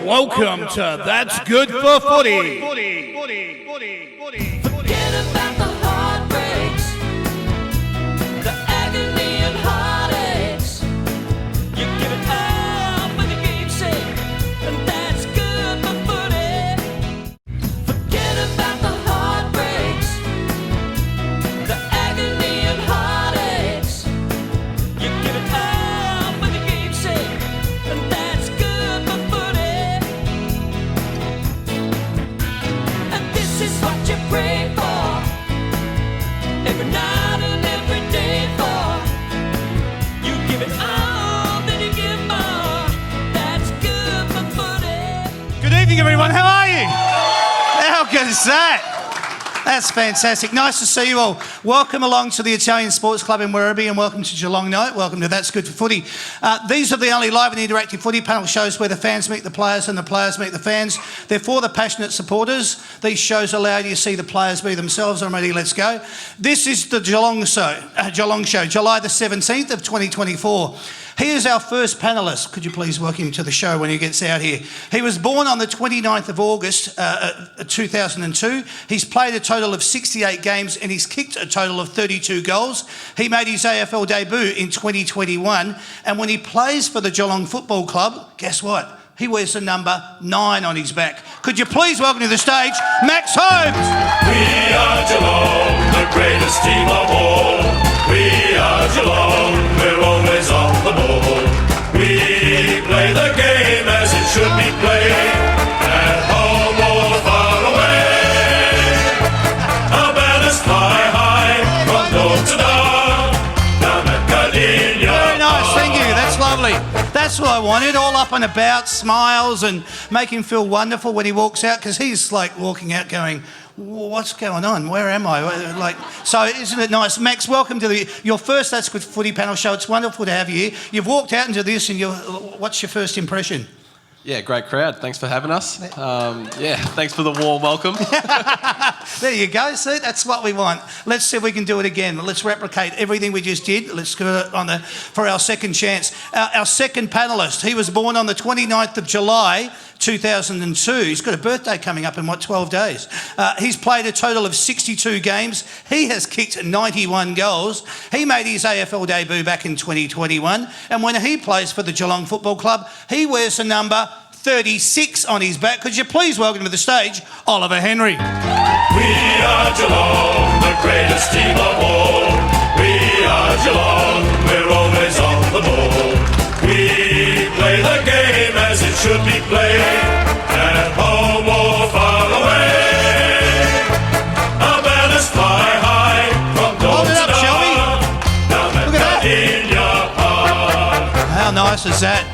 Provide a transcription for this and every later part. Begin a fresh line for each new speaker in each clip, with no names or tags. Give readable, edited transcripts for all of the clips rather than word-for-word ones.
Welcome to That's Good for Footy.
Forget about the heartbreaks, the agony and heartaches. You give it all for the game's sake, and that's good for footy. Forget about the heartbreaks, the agony and heartaches. You give it all for the game's sake, and that's good for footy. And this is what you pray for, every night and every day for. You give it all, then you give more. That's good for footy.
Good evening, everyone. How are you? How good is that? That's fantastic. Nice to see you all. Welcome along to the Italian Sports Club in Werribee, and welcome to Geelong Night. Welcome to That's Good for Footy. These are the only live and interactive footy panel shows where the fans meet the players and the players meet the fans. They're for the passionate supporters. These shows allow you to see the players be themselves. I'm ready, let's go. This is the Geelong Show, July the 17th of 2024. He is our first panellist. Could you please welcome him to the show when he gets out here? He was born on the 29th of August 2002. He's played a total of 68 games and he's kicked a total of 32 goals. He made his AFL debut in 2021, and when he plays for the Geelong Football Club, guess what? He wears the number 9 on his back. Could you please welcome to the stage, Max Holmes?
We are Geelong, the greatest team of all. We are Geelong, we're always on the ball. We play the game as it should be played, at home or far away. Our banners fly high from door to door, down at Gardenia.
Very nice, thank you, that's lovely. That's what I wanted, all up and about, smiles, and make him feel wonderful when he walks out, because he's like walking out going, what's going on? Where am I? Like, so isn't it nice? Max, welcome to your first That's Good Footy panel show. It's wonderful to have you here. You've walked out into this and what's your first impression?
Yeah, great crowd. Thanks for having us. Thanks for the warm welcome.
There you go. See, that's what we want. Let's see if we can do it again. Let's replicate everything we just did. Let's go for our second chance. Our second panellist, he was born on the 29th of July 2002. He's got a birthday coming up in 12 days. He's played a total of 62 games. He has kicked 91 goals. He made his AFL debut back in 2021, and when he plays for the Geelong Football Club, he wears the number 36 on his back. Could you please welcome to the stage, Oliver Henry?
We are Geelong, the greatest team of all. We are Geelong, we're always on the ball. We play the game as it should be played, at home or far away. Our banners fly high from door to door, down at Gardenia Park.
How nice is that?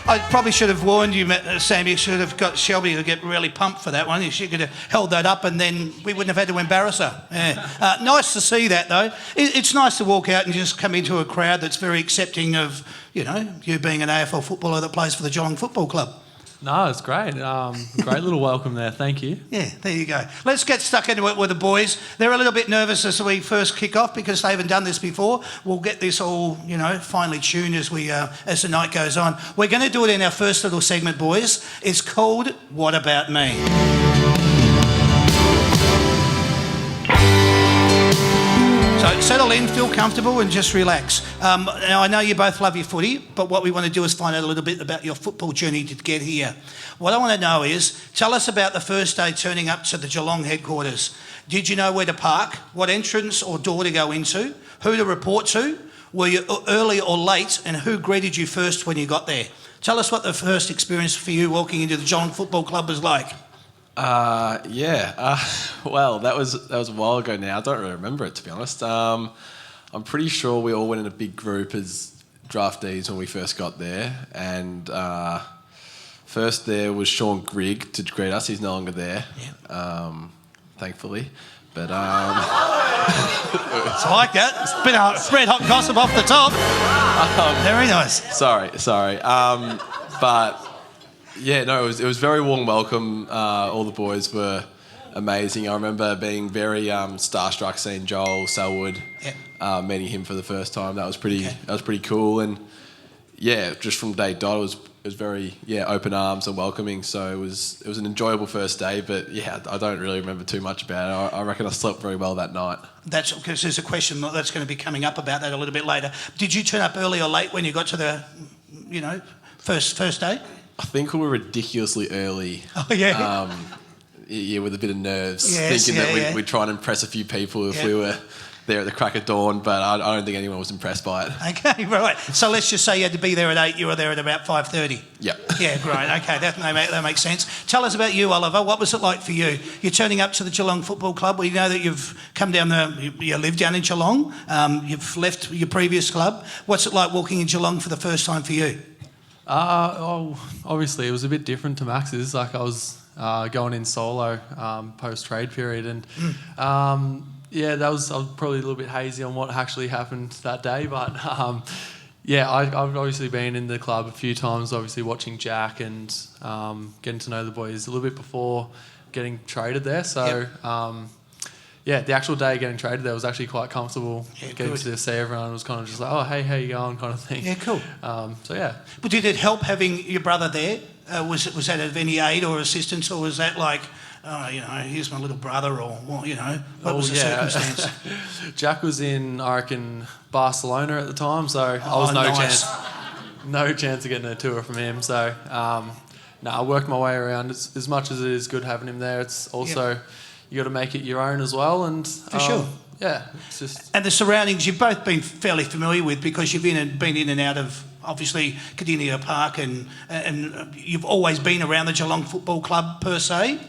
I probably should have warned you, Sam. You should have got Shelby to get really pumped for that one. She could have held that up and then we wouldn't have had to embarrass her. Yeah. Nice to see that, though. It's nice to walk out and just come into a crowd that's very accepting of, you being an AFL footballer that plays for the Geelong Football Club.
No, it's great. Great little welcome there. Thank you.
Yeah, there you go. Let's get stuck into it with the boys. They're a little bit nervous as we first kick off because they haven't done this before. We'll get this all, finely tuned as the night goes on. We're going to do it in our first little segment, boys. It's called What About Me? So settle in, feel comfortable and just relax. Now, I know you both love your footy, but what we want to do is find out a little bit about your football journey to get here. What I want to know is, tell us about the first day turning up to the Geelong headquarters. Did you know where to park, what entrance or door to go into, who to report to, were you early or late, and who greeted you first when you got there? Tell us what the first experience for you walking into the Geelong Football Club was like.
Well, that was a while ago now. I don't really remember it, to be honest. I'm pretty sure we all went in a big group as draftees when we first got there, and first there was Sean Grigg to greet us. He's no longer there, thankfully. But
it's like that. It's a bit of red hot gossip off the top. Very nice.
Sorry. But yeah, no, it was very warm welcome. All the boys were amazing. I remember being very starstruck seeing Joel Selwood, meeting him for the first time. That was pretty cool. And just from day dot, it was very open arms and welcoming. So it was an enjoyable first day. But I don't really remember too much about it. I reckon I slept very well that night.
That's because there's a question that's going to be coming up about that a little bit later. Did you turn up early or late when you got to the, first day?
I think we were ridiculously early.
Oh yeah.
With a bit of nerves,
Yes,
thinking
yeah,
that we'd try and impress a few people if we were there at the crack of dawn, but I don't think anyone was impressed by it.
Okay, right. So let's just say you had to be there at 8, you were there at about 5:30.
Yeah.
Yeah, great. Okay, that makes sense. Tell us about you, Oliver. What was it like for you? You're turning up to the Geelong Football Club. We know that you've come down you live down in Geelong. You've left your previous club. What's it like walking in Geelong for the first time for you?
Obviously, it was a bit different to Max's. Like, I was going in solo post-trade period, and I was probably a little bit hazy on what actually happened that day. But I've obviously been in the club a few times, obviously watching Jack and getting to know the boys a little bit before getting traded there. So the actual day getting traded there was actually quite comfortable. Getting to see everyone was kind of just like, oh, hey, how you going, kind of thing.
Yeah, cool.
But
did it help having your brother there? Was that of any aid or assistance, or was that like, here's my little brother, or what was the circumstance?
Jack was in, I reckon, Barcelona at the time, so I was no chance of getting a tour from him. So I worked my way around. As much as it is good having him there, it's also you got to make it your own as well. And
for sure.
Yeah, it's just...
And the surroundings you've both been fairly familiar with, because you've been in and out of, obviously, Cardinia Park, and you've always been around the Geelong Football Club per se,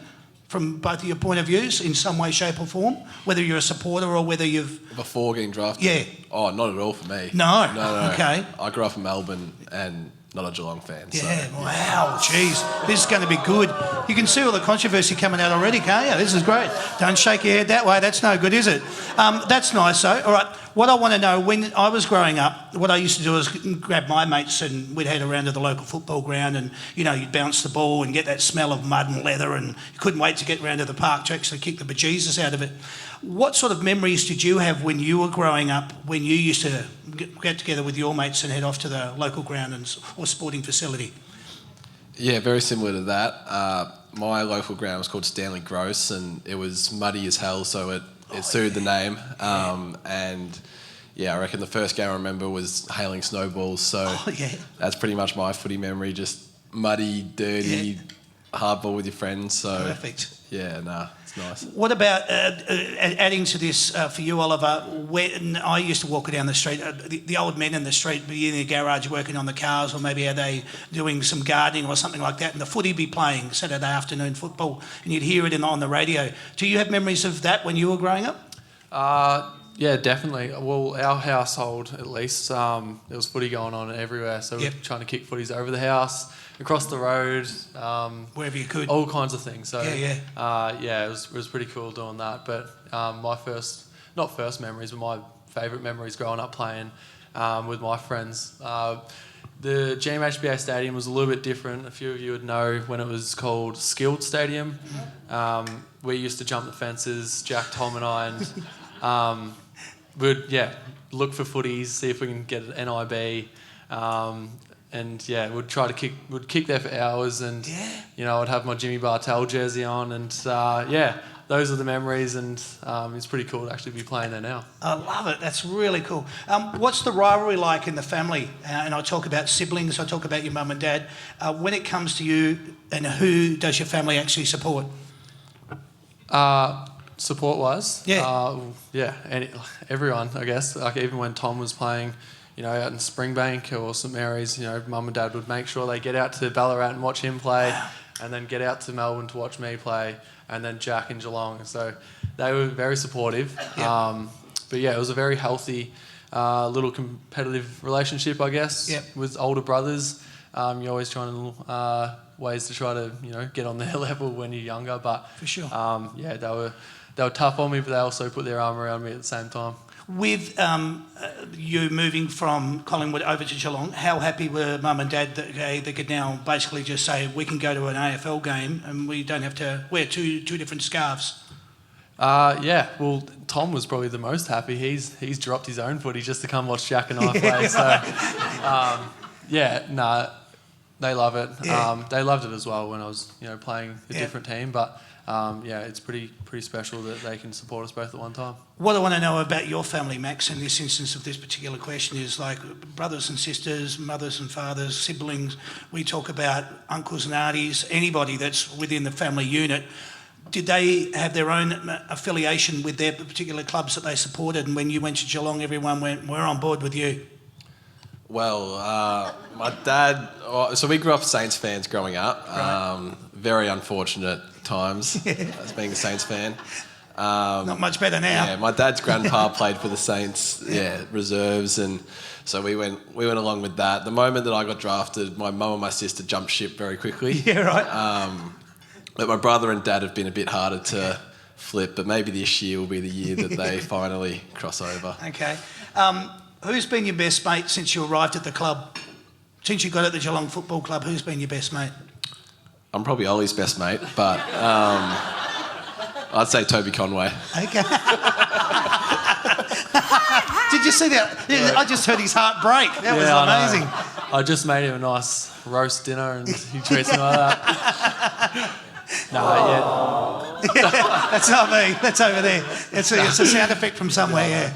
from both of your point of views, in some way, shape or form, whether you're a supporter or whether you've...
Before getting drafted?
Yeah.
Oh, not at all for me.
No?
No.
Okay.
I grew up in Melbourne and not a Geelong fan.
Yeah, so. Wow, jeez. This is going to be good. You can see all the controversy coming out already, can't you? This is great. Don't shake your head that way. That's no good, is it? That's nice, though. All right. What I want to know, when I was growing up, what I used to do was grab my mates and we'd head around to the local football ground, and, you'd bounce the ball and get that smell of mud and leather, and you couldn't wait to get round to the park to actually kick the bejesus out of it. What sort of memories did you have when you were growing up, when you used to get together with your mates and head off to the local ground or sporting facility?
Yeah, very similar to that. My local ground was called Stanley Gross, and it was muddy as hell, so it suited the name. I reckon the first game I remember was hailing snowballs, so that's pretty much my footy memory, just muddy, dirty, hardball with your friends. So
perfect.
It's nice.
What about adding to this for you, Oliver? When I used to walk down the street, the old men in the street be in the garage working on the cars, or maybe are they doing some gardening or something like that, and the footy be playing Saturday afternoon football, and you'd hear it on the radio. Do you have memories of that when you were growing up?
Yeah, definitely. Well, our household, at least, there was footy going on everywhere. So we were trying to kick footies over the house, across the road,
wherever you could,
all kinds of things. So
it
was pretty cool doing that. But my not first memories, but my favourite memories growing up playing with my friends. The GMHBA Stadium was a little bit different. A few of you would know when it was called Skilled Stadium. We used to jump the fences, Jack, Tom, and I, and we'd look for footies, see if we can get an NIB, we'd try to kick there for hours, and I'd have my Jimmy Bartell jersey on, and those are the memories, and it's pretty cool to actually be playing there now.
I love it. That's really cool. What's the rivalry like in the family? And I talk about siblings, I talk about your mum and dad. When it comes to you, and who does your family actually support?
Support-wise? And everyone, I guess. Like, even when Tom was playing, out in Springbank or St Mary's, mum and dad would make sure they get out to Ballarat and watch him play, and then get out to Melbourne to watch me play, and then Jack in Geelong. So they were very supportive. It was a very healthy, little competitive relationship, I guess, with older brothers. You're always trying to ways to try to get on their level when you're younger, but
for sure,
they were tough on me, but they also put their arm around me at the same time.
With you moving from Collingwood over to Geelong, how happy were mum and dad that they could now basically just say, we can go to an AFL game and we don't have to wear two different scarves?
Well, Tom was probably the most happy. He's dropped his own footy just to come watch Jack and I play. So Yeah, no, they love it.
Yeah.
They loved it as well when I was, playing a
Yeah.
different team. But it's pretty special that they can support us both at one time.
What I want to know about your family, Max, in this instance of this particular question is like brothers and sisters, mothers and fathers, siblings. We talk about uncles and aunties, anybody that's within the family unit. Did they have their own affiliation with their particular clubs that they supported? And when you went to Geelong, everyone went, we're on board with you.
Well, my dad... So we grew up Saints fans growing up.
Right.
Very unfortunate times as being a Saints fan.
Not much better now.
Yeah, my dad's grandpa played for the Saints, reserves, and so we went along with that. The moment that I got drafted, my mum and my sister jumped ship very quickly.
Yeah, right.
But my brother and dad have been a bit harder to flip, but maybe this year will be the year that they finally cross over.
Okay. Who's been your best mate since you arrived at the club? Since you got at the Geelong Football Club, who's been your best mate?
I'm probably Ollie's best mate, but I'd say Toby Conway.
Okay. Did you see that? I just heard his heart break. That was amazing.
I just made him a nice roast dinner and he treats me like that.
That's not me. That's over there. It's a sound effect from somewhere,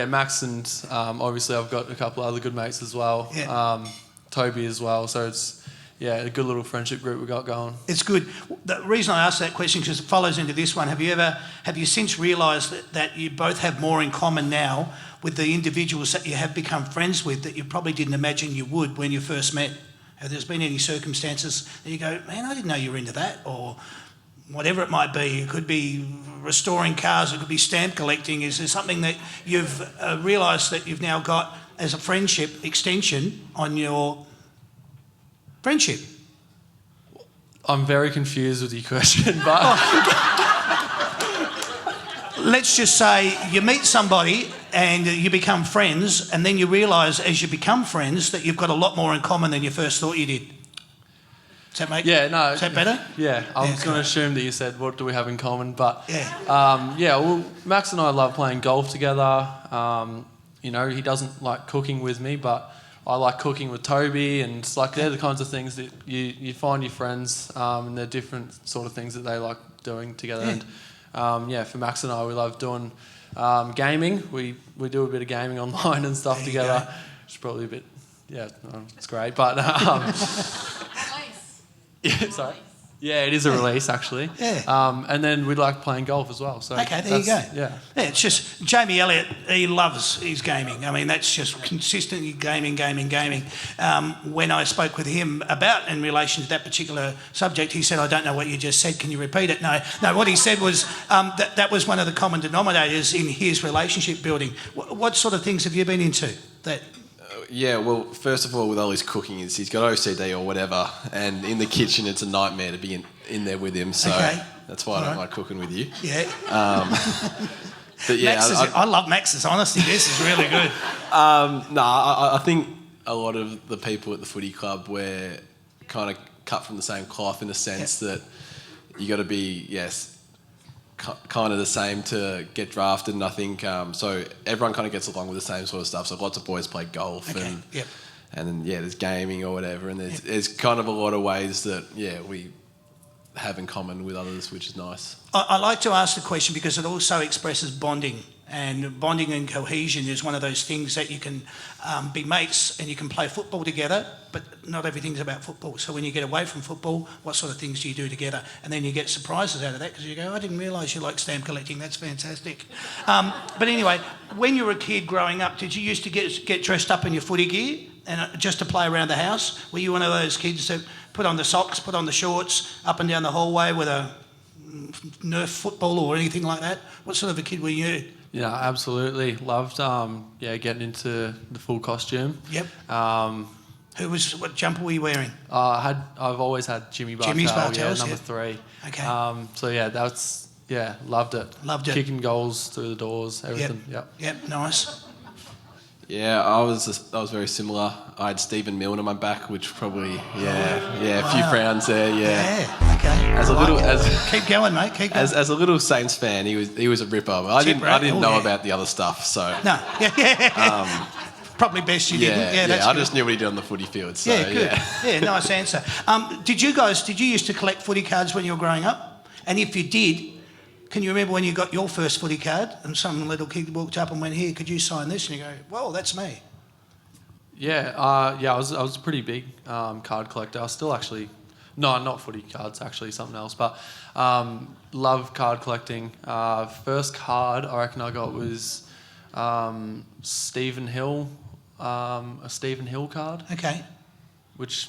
Max and obviously I've got a couple of other good mates as well.
Yeah.
Toby as well. So it's a good little friendship group we got going.
It's good. The reason I asked that question because it follows into this one. Have you since realised that you both have more in common now with the individuals that you have become friends with that you probably didn't imagine you would when you first met? Have there been any circumstances that you go, man, I didn't know you were into that, or whatever it might be? It could be restoring cars, it could be stamp collecting. Is there something that you've realised that you've now got as a friendship extension on your friendship?
I'm very confused with your question, but...
Let's just say you meet somebody and you become friends, and then you realise as you become friends that you've got a lot more in common than you first thought you did. Does that make...
Yeah, no.
Is that better?
Yeah, I was going to assume that you said, what do we have in common? But, well, Max and I love playing golf together. He doesn't like cooking with me, but I like cooking with Toby, and it's like they're the kinds of things that you find your friends, and they're different sort of things that they like doing together.
Yeah.
And for Max and I, we love doing gaming. We do a bit of gaming online and stuff together. It's probably a bit, it's great. But sorry. Yeah, it is a release actually.
Yeah.
And then we like playing golf as well. So
okay, there you go.
Yeah.
It's just Jamie Elliott. He loves his gaming. I mean, that's just consistently gaming. When I spoke with him about in relation to that particular subject, he said, "I don't know what you just said. Can you repeat it?" No. What he said was that was one of the common denominators in his relationship building. What sort of things have you been into?
Well, first of all, with Ollie's cooking, he's got OCD or whatever, and in the kitchen it's a nightmare to be in there with him, so that's why I don't like cooking with you.
Yeah.
But yeah,
I love Max's honesty. This is really good.
I think a lot of the people at the footy club we're kind of cut from the same cloth in a sense that you got to be, kind of the same to get drafted, and I think so everyone kind of gets along with the same sort of stuff. So lots of boys play golf and then there's gaming or whatever, and there's kind of a lot of ways that we have in common with others, which is nice.
I like to ask the question because it also expresses bonding. And bonding and cohesion is one of those things that you can be mates and you can play football together, but not everything's about football. So when you get away from football, what sort of things do you do together? And then you get surprises out of that because you go, I didn't realise you like stamp collecting. That's fantastic. But anyway, when you were a kid growing up, did you used to get dressed up in your footy gear and just to play around the house? Were you one of those kids that put on the socks, put on the shorts, up and down the hallway with a Nerf football or anything like that? What sort of a kid were you?
Yeah, absolutely. Loved, getting into the full costume.
Yep. What jumper were you wearing?
I've always had Jimmy Bartell.
Jimmy's Bartells,
number 3.
Okay.
Loved it.
Loved it.
Kicking goals through the doors, everything.
Yep. Nice.
Yeah, I was very similar. I had Stephen Milne on my back, which probably a few frowns there.
Yeah. Okay. Keep going, mate. Keep going.
As a little Saints fan, he was a ripper. I didn't know about the other stuff. So
no. Probably best you didn't. Yeah, that's
I
good.
just knew what he did on the footy field. So,
Yeah, good. Yeah, nice answer. Did you used to collect footy cards when you were growing up? And if you did, can you remember when you got your first footy card and some little kid walked up and went, "Here, could you sign this?" And you go, "Well, that's me."
Yeah, I was a pretty big card collector. I still actually, no, not footy cards, actually something else. But love card collecting. First card I reckon I got was Stephen Hill, a Stephen Hill card.
Okay.
Which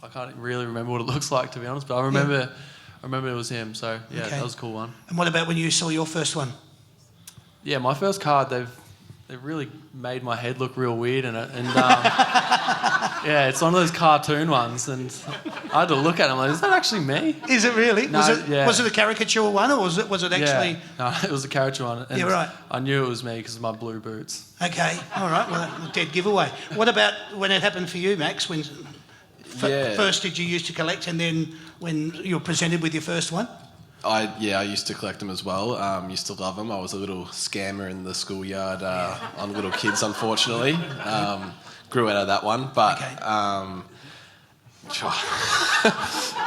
I can't really remember what it looks like, to be honest. But I remember it was him. So yeah,
Okay.
that was a cool one.
And what about when you saw your first one?
Yeah, my first card, they've really made my head look real weird in it, and yeah, it's one of those cartoon ones, and I had to look at it. I'm like, is that actually me?
Is it really?
No,
was it a caricature one, or was it actually?
Yeah, no, it was a caricature one. And
Yeah, right.
I knew it was me because of my blue boots.
Okay, all right. Well, a dead giveaway. What about when it happened for you, Max? When first did you used to collect, and then when you were presented with your first one?
I used to collect them as well. Used to love them. I was a little scammer in the schoolyard on little kids, unfortunately. Grew out of that one, but
Okay.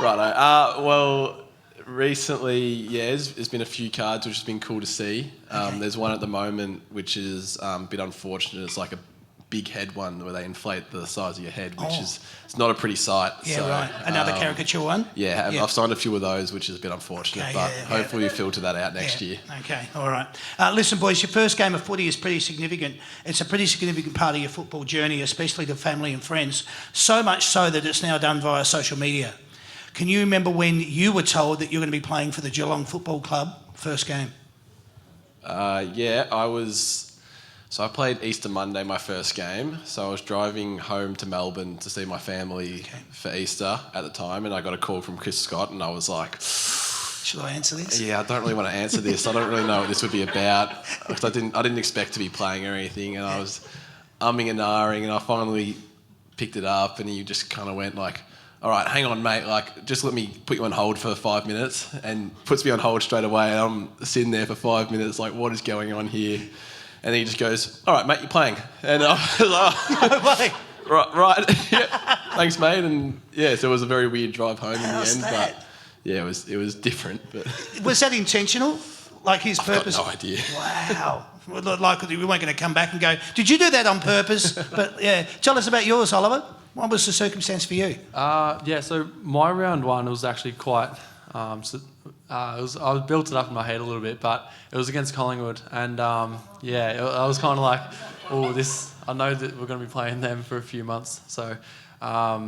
righto. Well, recently, there's been a few cards which has been cool to see. There's one at the moment which is a bit unfortunate. It's like a big head one where they inflate the size of your head, which is it's not a pretty sight.
Yeah,
so,
right. Another caricature one?
Yeah, I've signed a few of those, which is a bit unfortunate,
Okay,
but
yeah.
hopefully we filter that out next year.
Okay, all right. Listen, boys, your first game of footy is pretty significant. It's a pretty significant part of your football journey, especially to family and friends, so much so that it's now done via social media. Can you remember when you were told that you're going to be playing for the Geelong Football Club, first game?
I was... So I played Easter Monday, my first game. So I was driving home to Melbourne to see my family for Easter at the time, and I got a call from Chris Scott, and I was like,
Should I answer this?
yeah, I don't really want to answer this. I don't really know what this would be about. Because I didn't expect to be playing or anything, and I was umming and ahhing, and I finally picked it up, and he just kind of went like, all right, hang on, mate, like, just let me put you on hold for 5 minutes, and puts me on hold straight away, and I'm sitting there for 5 minutes like, what is going on here? And then he just goes, all right, mate, you're playing. And I was like, right, yeah, thanks, mate. And yeah, so it was a very weird drive home in the end.
That?
But yeah, it was different. But
Was that intentional? Like his purpose?
I've got no idea.
Wow. Like we weren't going to come back and go, did you do that on purpose? But yeah, tell us about yours, Oliver. What was the circumstance for you?
So my round one was actually quite... I built it up in my head a little bit, but it was against Collingwood, and I was kind of like, oh, I know that we're going to be playing them for a few months, so I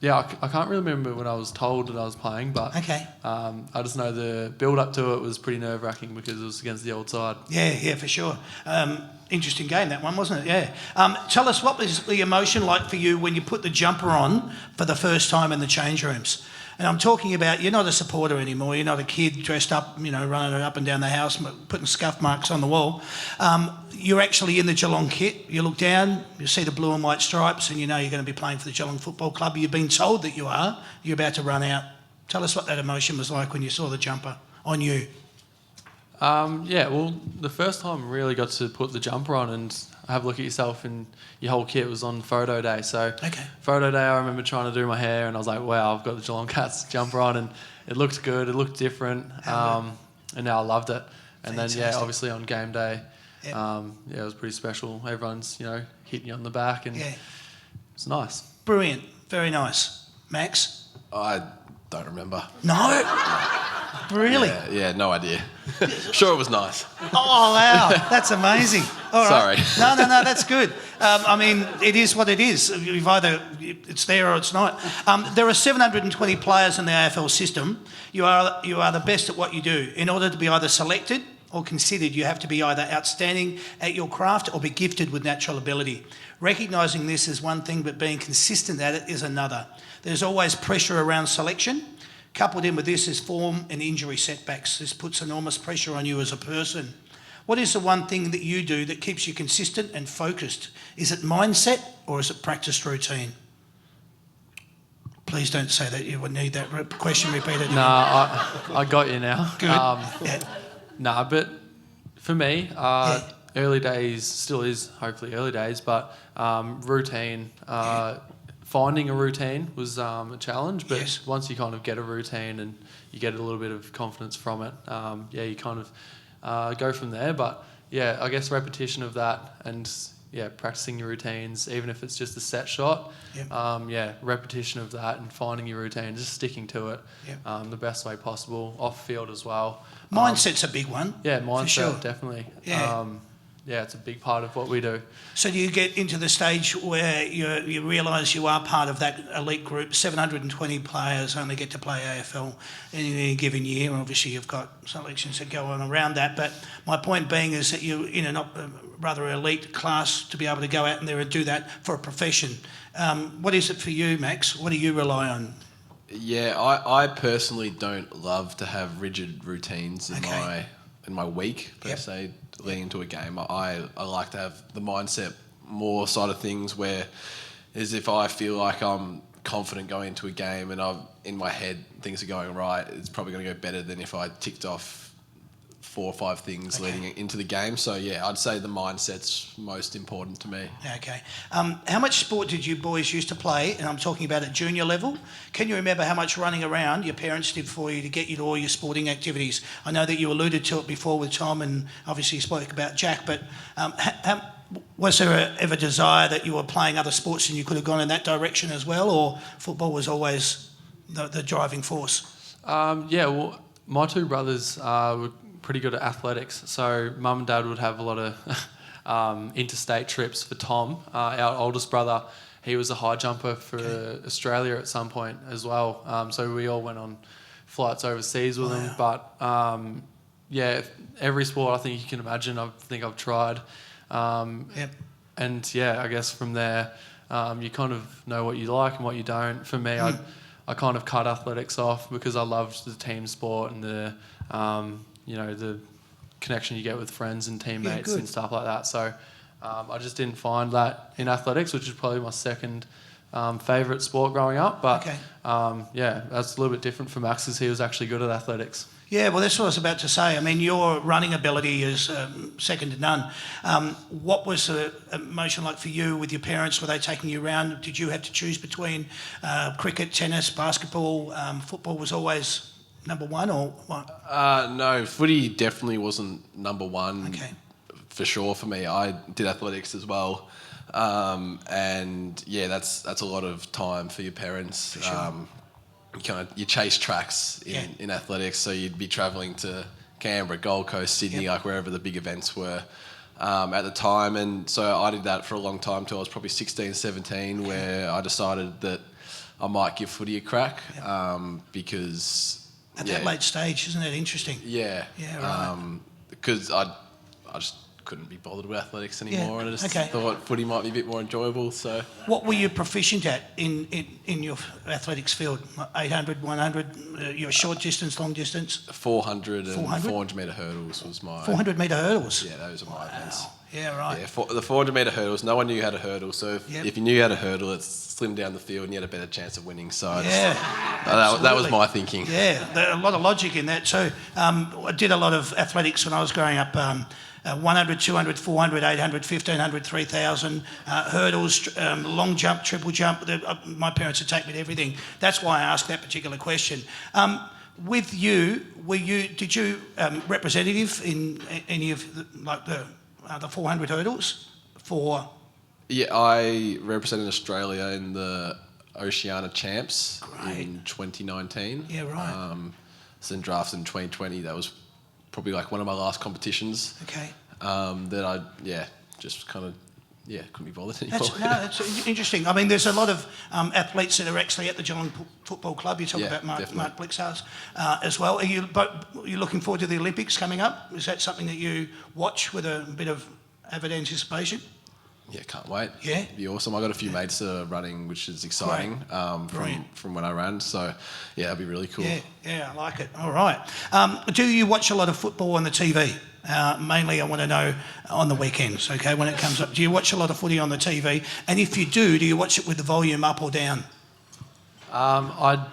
can't really remember when I was told that I was playing, but
Okay.
I just know the build up to it was pretty nerve wracking because it was against the old side.
Yeah, for sure. Interesting game, that one, wasn't it? Yeah. Tell us, what was the emotion like for you when you put the jumper on for the first time in the change rooms? And I'm talking about, you're not a supporter anymore. You're not a kid dressed up, running up and down the house, putting scuff marks on the wall. You're actually in the Geelong kit. You look down, you see the blue and white stripes, and you know you're going to be playing for the Geelong Football Club. You've been told that you are. You're about to run out. Tell us what that emotion was like when you saw the jumper on you.
Well, the first time I really got to put the jumper on and have a look at yourself and your whole kit was on photo day. So photo day, I remember trying to do my hair and I was like, wow, I've got the Geelong Cats jumper on, and it looked good, it looked different, and now I loved it. And
Fantastic.
then, obviously on game day, it was pretty special. Everyone's, hitting you on the back, and it's nice.
Brilliant. Very nice. Max?
I don't remember.
No? Really?
Yeah, no idea. Sure, it was nice.
Oh, wow. That's amazing. All right.
Sorry.
No, that's good. It is what it is. It's there or it's not. There are 720 players in the AFL system. You are the best at what you do. In order to be either selected or considered, you have to be either outstanding at your craft or be gifted with natural ability. Recognising this is one thing, but being consistent at it is another. There's always pressure around selection. Coupled in with this is form and injury setbacks. This puts enormous pressure on you as a person. What is the one thing that you do that keeps you consistent and focused? Is it mindset or is it practice routine? Please don't say that. You would need that question repeated.
Nah, I got you now.
Good.
But for me, early days, still is hopefully early days, but routine, finding a routine was a challenge. But
Yes.
once you kind of get a routine and you get a little bit of confidence from it, you kind of go from there. But yeah, I guess repetition of that and practicing your routines, even if it's just a set shot.
Yep.
Repetition of that and finding your routine, just sticking to it the best way possible, off field as well.
Mindset's a big one.
Yeah, mindset,
for sure.
definitely.
Yeah.
It's a big part of what we do.
So do you get into the stage where you realise you are part of that elite group? 720 players only get to play AFL in any given year. Obviously, you've got selections that go on around that. But my point being is that you're in a rather elite class to be able to go out there and do that for a profession. What is it for you, Max? What do you rely on?
Yeah, I personally don't love to have rigid routines in my week per se, leading into a game. I like to have the mindset more side of things where is if I feel like I'm confident going into a game and in my head things are going right, it's probably going to go better than if I ticked off 4 or 5 things leading into the game. So yeah, I'd say the mindset's most important to me.
Okay. How much sport did you boys used to play? And I'm talking about at junior level. Can you remember how much running around your parents did for you to get you to all your sporting activities? I know that you alluded to it before with Tom and obviously you spoke about Jack, but was there ever desire that you were playing other sports and you could have gone in that direction as well, or football was always the driving force?
Well, my 2 brothers were pretty good at athletics, so mum and dad would have a lot of interstate trips for Tom. Our oldest brother, he was a high jumper for Australia at some point as well, so we all went on flights overseas with him. But every sport I think you can imagine I think I've tried. And I guess from there you kind of know what you like and what you don't. For me, I kind of cut athletics off because I loved the team sport and the the connection you get with friends and teammates and stuff like that. So I just didn't find that in athletics, which is probably my second favourite sport growing up. But that's a little bit different for Max, as he was actually good at athletics.
Yeah, well, that's what I was about to say. I mean, your running ability is second to none. What was the emotion like for you with your parents? Were they taking you around? Did you have to choose between cricket, tennis, basketball? Football was always number one, or what?
No, footy definitely wasn't number one.
Okay.
For sure for me. I did athletics as well. That's a lot of time for your parents.
For sure.
You chase tracks in athletics, so you'd be travelling to Canberra, Gold Coast, Sydney, like wherever the big events were at the time. And so I did that for a long time till I was probably 16, 17, where I decided that I might give footy a crack because...
At that late stage, isn't that interesting?
Yeah.
Yeah, right.
Because I just couldn't be bothered with athletics anymore, and I just thought footy might be a bit more enjoyable. So,
what were you proficient at in your athletics field? 800, 100, your short distance, long distance?
400 and 400 metre hurdles was my...
400 metre hurdles?
Yeah, those are my events.
Yeah, right.
Yeah, the 400 metre hurdles, no one knew how to hurdle, so if you knew how to hurdle, it slimmed down the field and you had a better chance of winning. So that was my thinking.
Yeah, a lot of logic in that too. I did a lot of athletics when I was growing up. 100, 200, 400, 800, 1500, 3000, hurdles, long jump, triple jump. My parents would take me to everything. That's why I asked that particular question. With you, did you representative in any of the 400 hurdles for?
Yeah, I represented Australia in the Oceania Champs in 2019.
Yeah, right.
Then drafted in 2020. That was probably like one of my last competitions.
Okay.
That I just kind of couldn't be bothered anymore.
That's interesting. I mean, there's a lot of athletes that are actually at the Geelong Football Club. You talk about Mark Blixar's as well. Are you looking forward to the Olympics coming up? Is that something that you watch with a bit of avid anticipation?
Yeah, can't wait.
Yeah?
It'd be awesome. I got a few mates that are running, which is exciting from when I ran. So, yeah, it'd be really cool.
Yeah, I like it. All right. Do you watch a lot of football on the TV? Mainly, I want to know on the weekends, okay, when it comes up. Do you watch a lot of footy on the TV? And if you do you watch it with the volume up or down?
I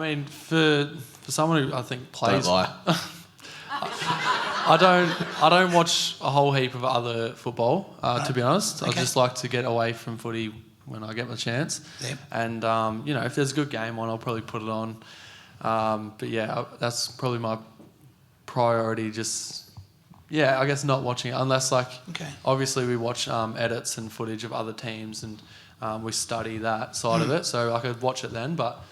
mean, for someone who I think plays...
Don't lie.
I don't watch a whole heap of other football, to be honest. I
Okay.
just like to get away from footy when I get my chance.
Yep.
And, if there's a good game on, I'll probably put it on. But yeah, that's probably my priority, I guess not watching it unless
Okay.
obviously we watch edits and footage of other teams and we study that side of it. So I could watch it then, but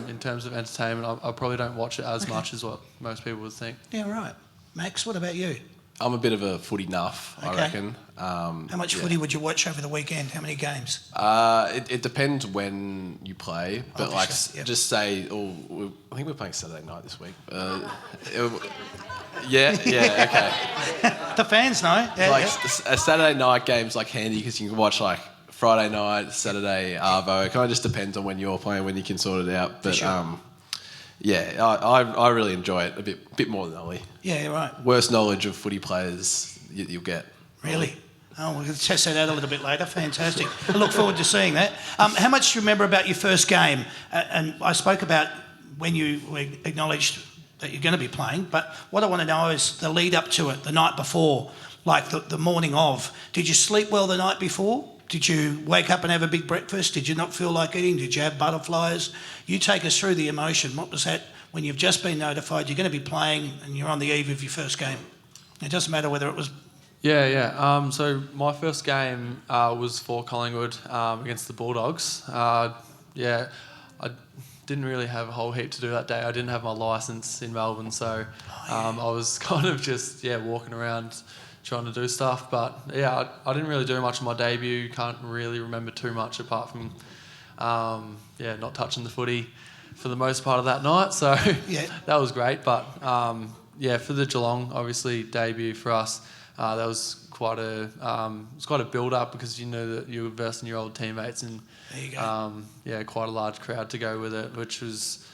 in terms of entertainment, I probably don't watch it as much as what most people would think.
Yeah, right. Max, what about you?
I'm a bit of a footy nuff, I
Okay.
reckon.
How much footy would you watch over the weekend? How many games?
It depends when you play, but
Obviously, yep.
just say, I think we're playing Saturday night this week. Yeah, okay.
The fans know. Yeah,
A Saturday night game's handy because you can watch Friday night, Saturday arvo. It kind of just depends on when you're playing, when you can sort it out. But
sure.
I really enjoy it a bit more than Ollie.
Yeah, right.
Worst knowledge of footy players you'll get.
Really? Oh, we'll test that out a little bit later. Fantastic. I look forward to seeing that. How much do you remember about your first game? And I spoke about when you were acknowledged that you're going to be playing, but what I want to know is the lead up to it, the night before, the morning of. Did you sleep well the night before? Did you wake up and have a big breakfast? Did you not feel like eating? Did you have butterflies? You take us through the emotion. What was that when you've just been notified you're going to be playing and you're on the eve of your first game? It doesn't matter whether it was...
So my first game was for Collingwood against the Bulldogs. I didn't really have a whole heap to do that day. I didn't have my licence in Melbourne, so I was kind of just walking around trying to do stuff. But I didn't really do much on my debut. Can't really remember too much apart from not touching the footy for the most part of that night. So that was great. But for the Geelong obviously debut for us, that was quite a build up because you knew that you were versing your old teammates and
there you go.
quite a large crowd to go with it, which was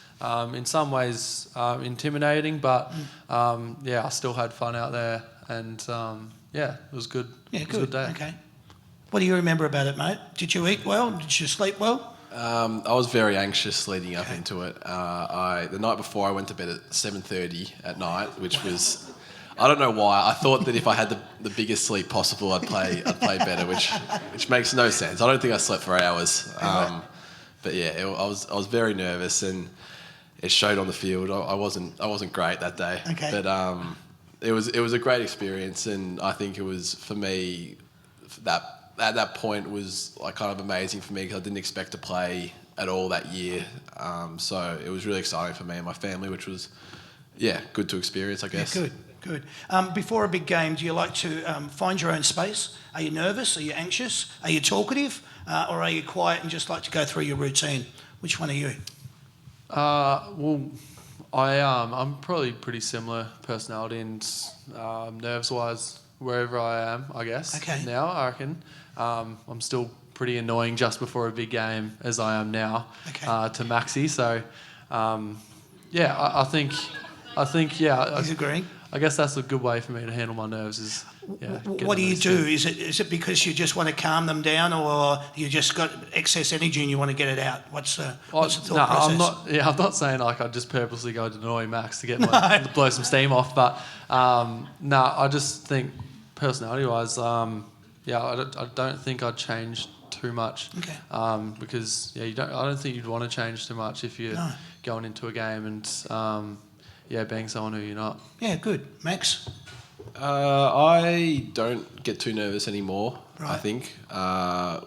in some ways intimidating, but I still had fun out there and it was good.
Yeah,
it was a good day.
Okay. What do you remember about it, mate? Did you eat well? Did you sleep well?
I was very anxious leading up into it. The night before I went to bed at 7:30 at night, which was... I don't know why. I thought that if I had the biggest sleep possible, I'd play better, which makes no sense. I don't think I slept for hours. I was very nervous, and it showed on the field. I wasn't great that day.
Okay.
But it was a great experience, and I think it was for me that at that point was kind of amazing for me because I didn't expect to play at all that year. So it was really exciting for me and my family, which was good to experience, I guess.
Yeah, good. Before a big game, do you like to find your own space? Are you nervous? Are you anxious? Are you talkative? Or are you quiet and just like to go through your routine? Which one are you?
I'm probably pretty similar personality and nerves-wise wherever I am, I guess.
Okay.
Now, I reckon. I'm still pretty annoying just before a big game as I am now to Maxi. So, I think
He's agreeing.
I guess that's a good way for me to handle my nerves is,
What do you do? Is it because you just want to calm them down or you just got excess energy and you want to get it out? What's the thought process?
I'm not saying I just purposely go to annoy Max to get to blow some steam off, but I just think personality-wise, I don't think I'd change too much.
Okay.
Because I don't think you'd want to change too much if you're going into a game and being someone who you're not.
Yeah, good. Max?
I don't get too nervous anymore.
Right.
I think,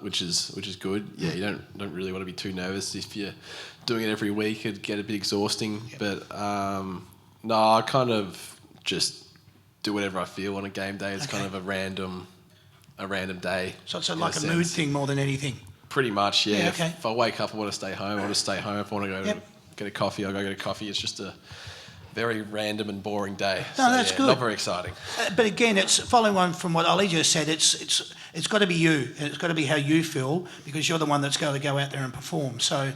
which is good. Yeah, you don't really want to be too nervous if you're doing it every week. It'd get a bit exhausting. Yep. But I kind of just do whatever I feel on a game day. It's kind of a random day.
So it's like a mood thing more than anything.
Pretty much, yeah.
Okay.
If I wake up, I want to stay home. I'll just stay home. If I want to go get a coffee, I'll go get a coffee. It's just a very random and boring day.
No, that's good.
Not very exciting.
But again, it's following on from what Ollie just said. It's got to be you, and it's got to be how you feel because you're the one that's going to go out there and perform. So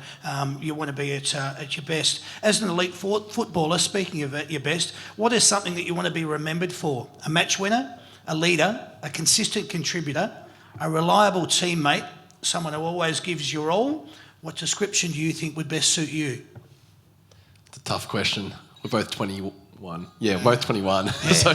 you want to be at your best as an elite footballer. Speaking of at your best, what is something that you want to be remembered for? A match winner, a leader, a consistent contributor, a reliable teammate, someone who always gives your all. What description do you think would best suit you?
It's a tough question. We're both 21 21. Yeah, both 21. So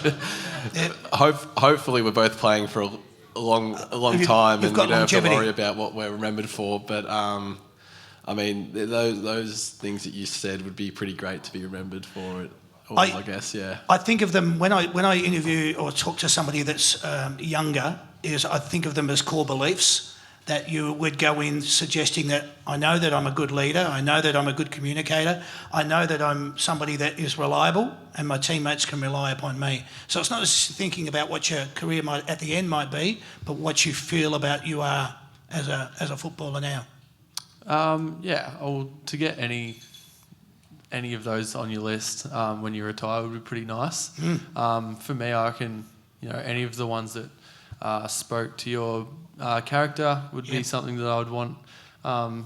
hopefully we're both playing for a long time, and we don't have to worry about what we're remembered for. But I mean, those things that you said would be pretty great to be remembered for. I guess, yeah.
I think of them when I interview or talk to somebody that's younger. I think of them as core beliefs that you would go in suggesting that I know that I'm a good leader, I know that I'm a good communicator, I know that I'm somebody that is reliable, and my teammates can rely upon me. So it's not just thinking about what your career at the end might be, but what you feel about you are as a footballer now.
To get any of those on your list when you retire would be pretty nice. For me, I reckon, any of the ones that spoke to your character would be something that I would want, to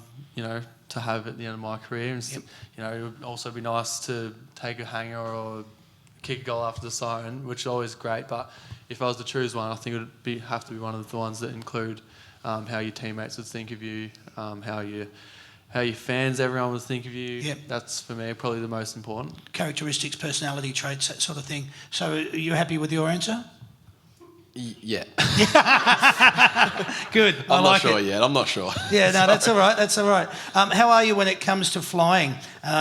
have at the end of my career. And, it would also be nice to take a hanger or kick a goal after the siren, which is always great. But if I was to choose one, I think it would have to be one of the ones that include how your teammates would think of you, how your fans, everyone would think of you. Yep. That's, for me, probably the most important.
Characteristics, personality traits, that sort of thing. So are you happy with your answer?
Yeah.
Good.
I'm not sure yet. I'm not sure.
Yeah, no, that's all right. That's all right. How are you when it comes to flying?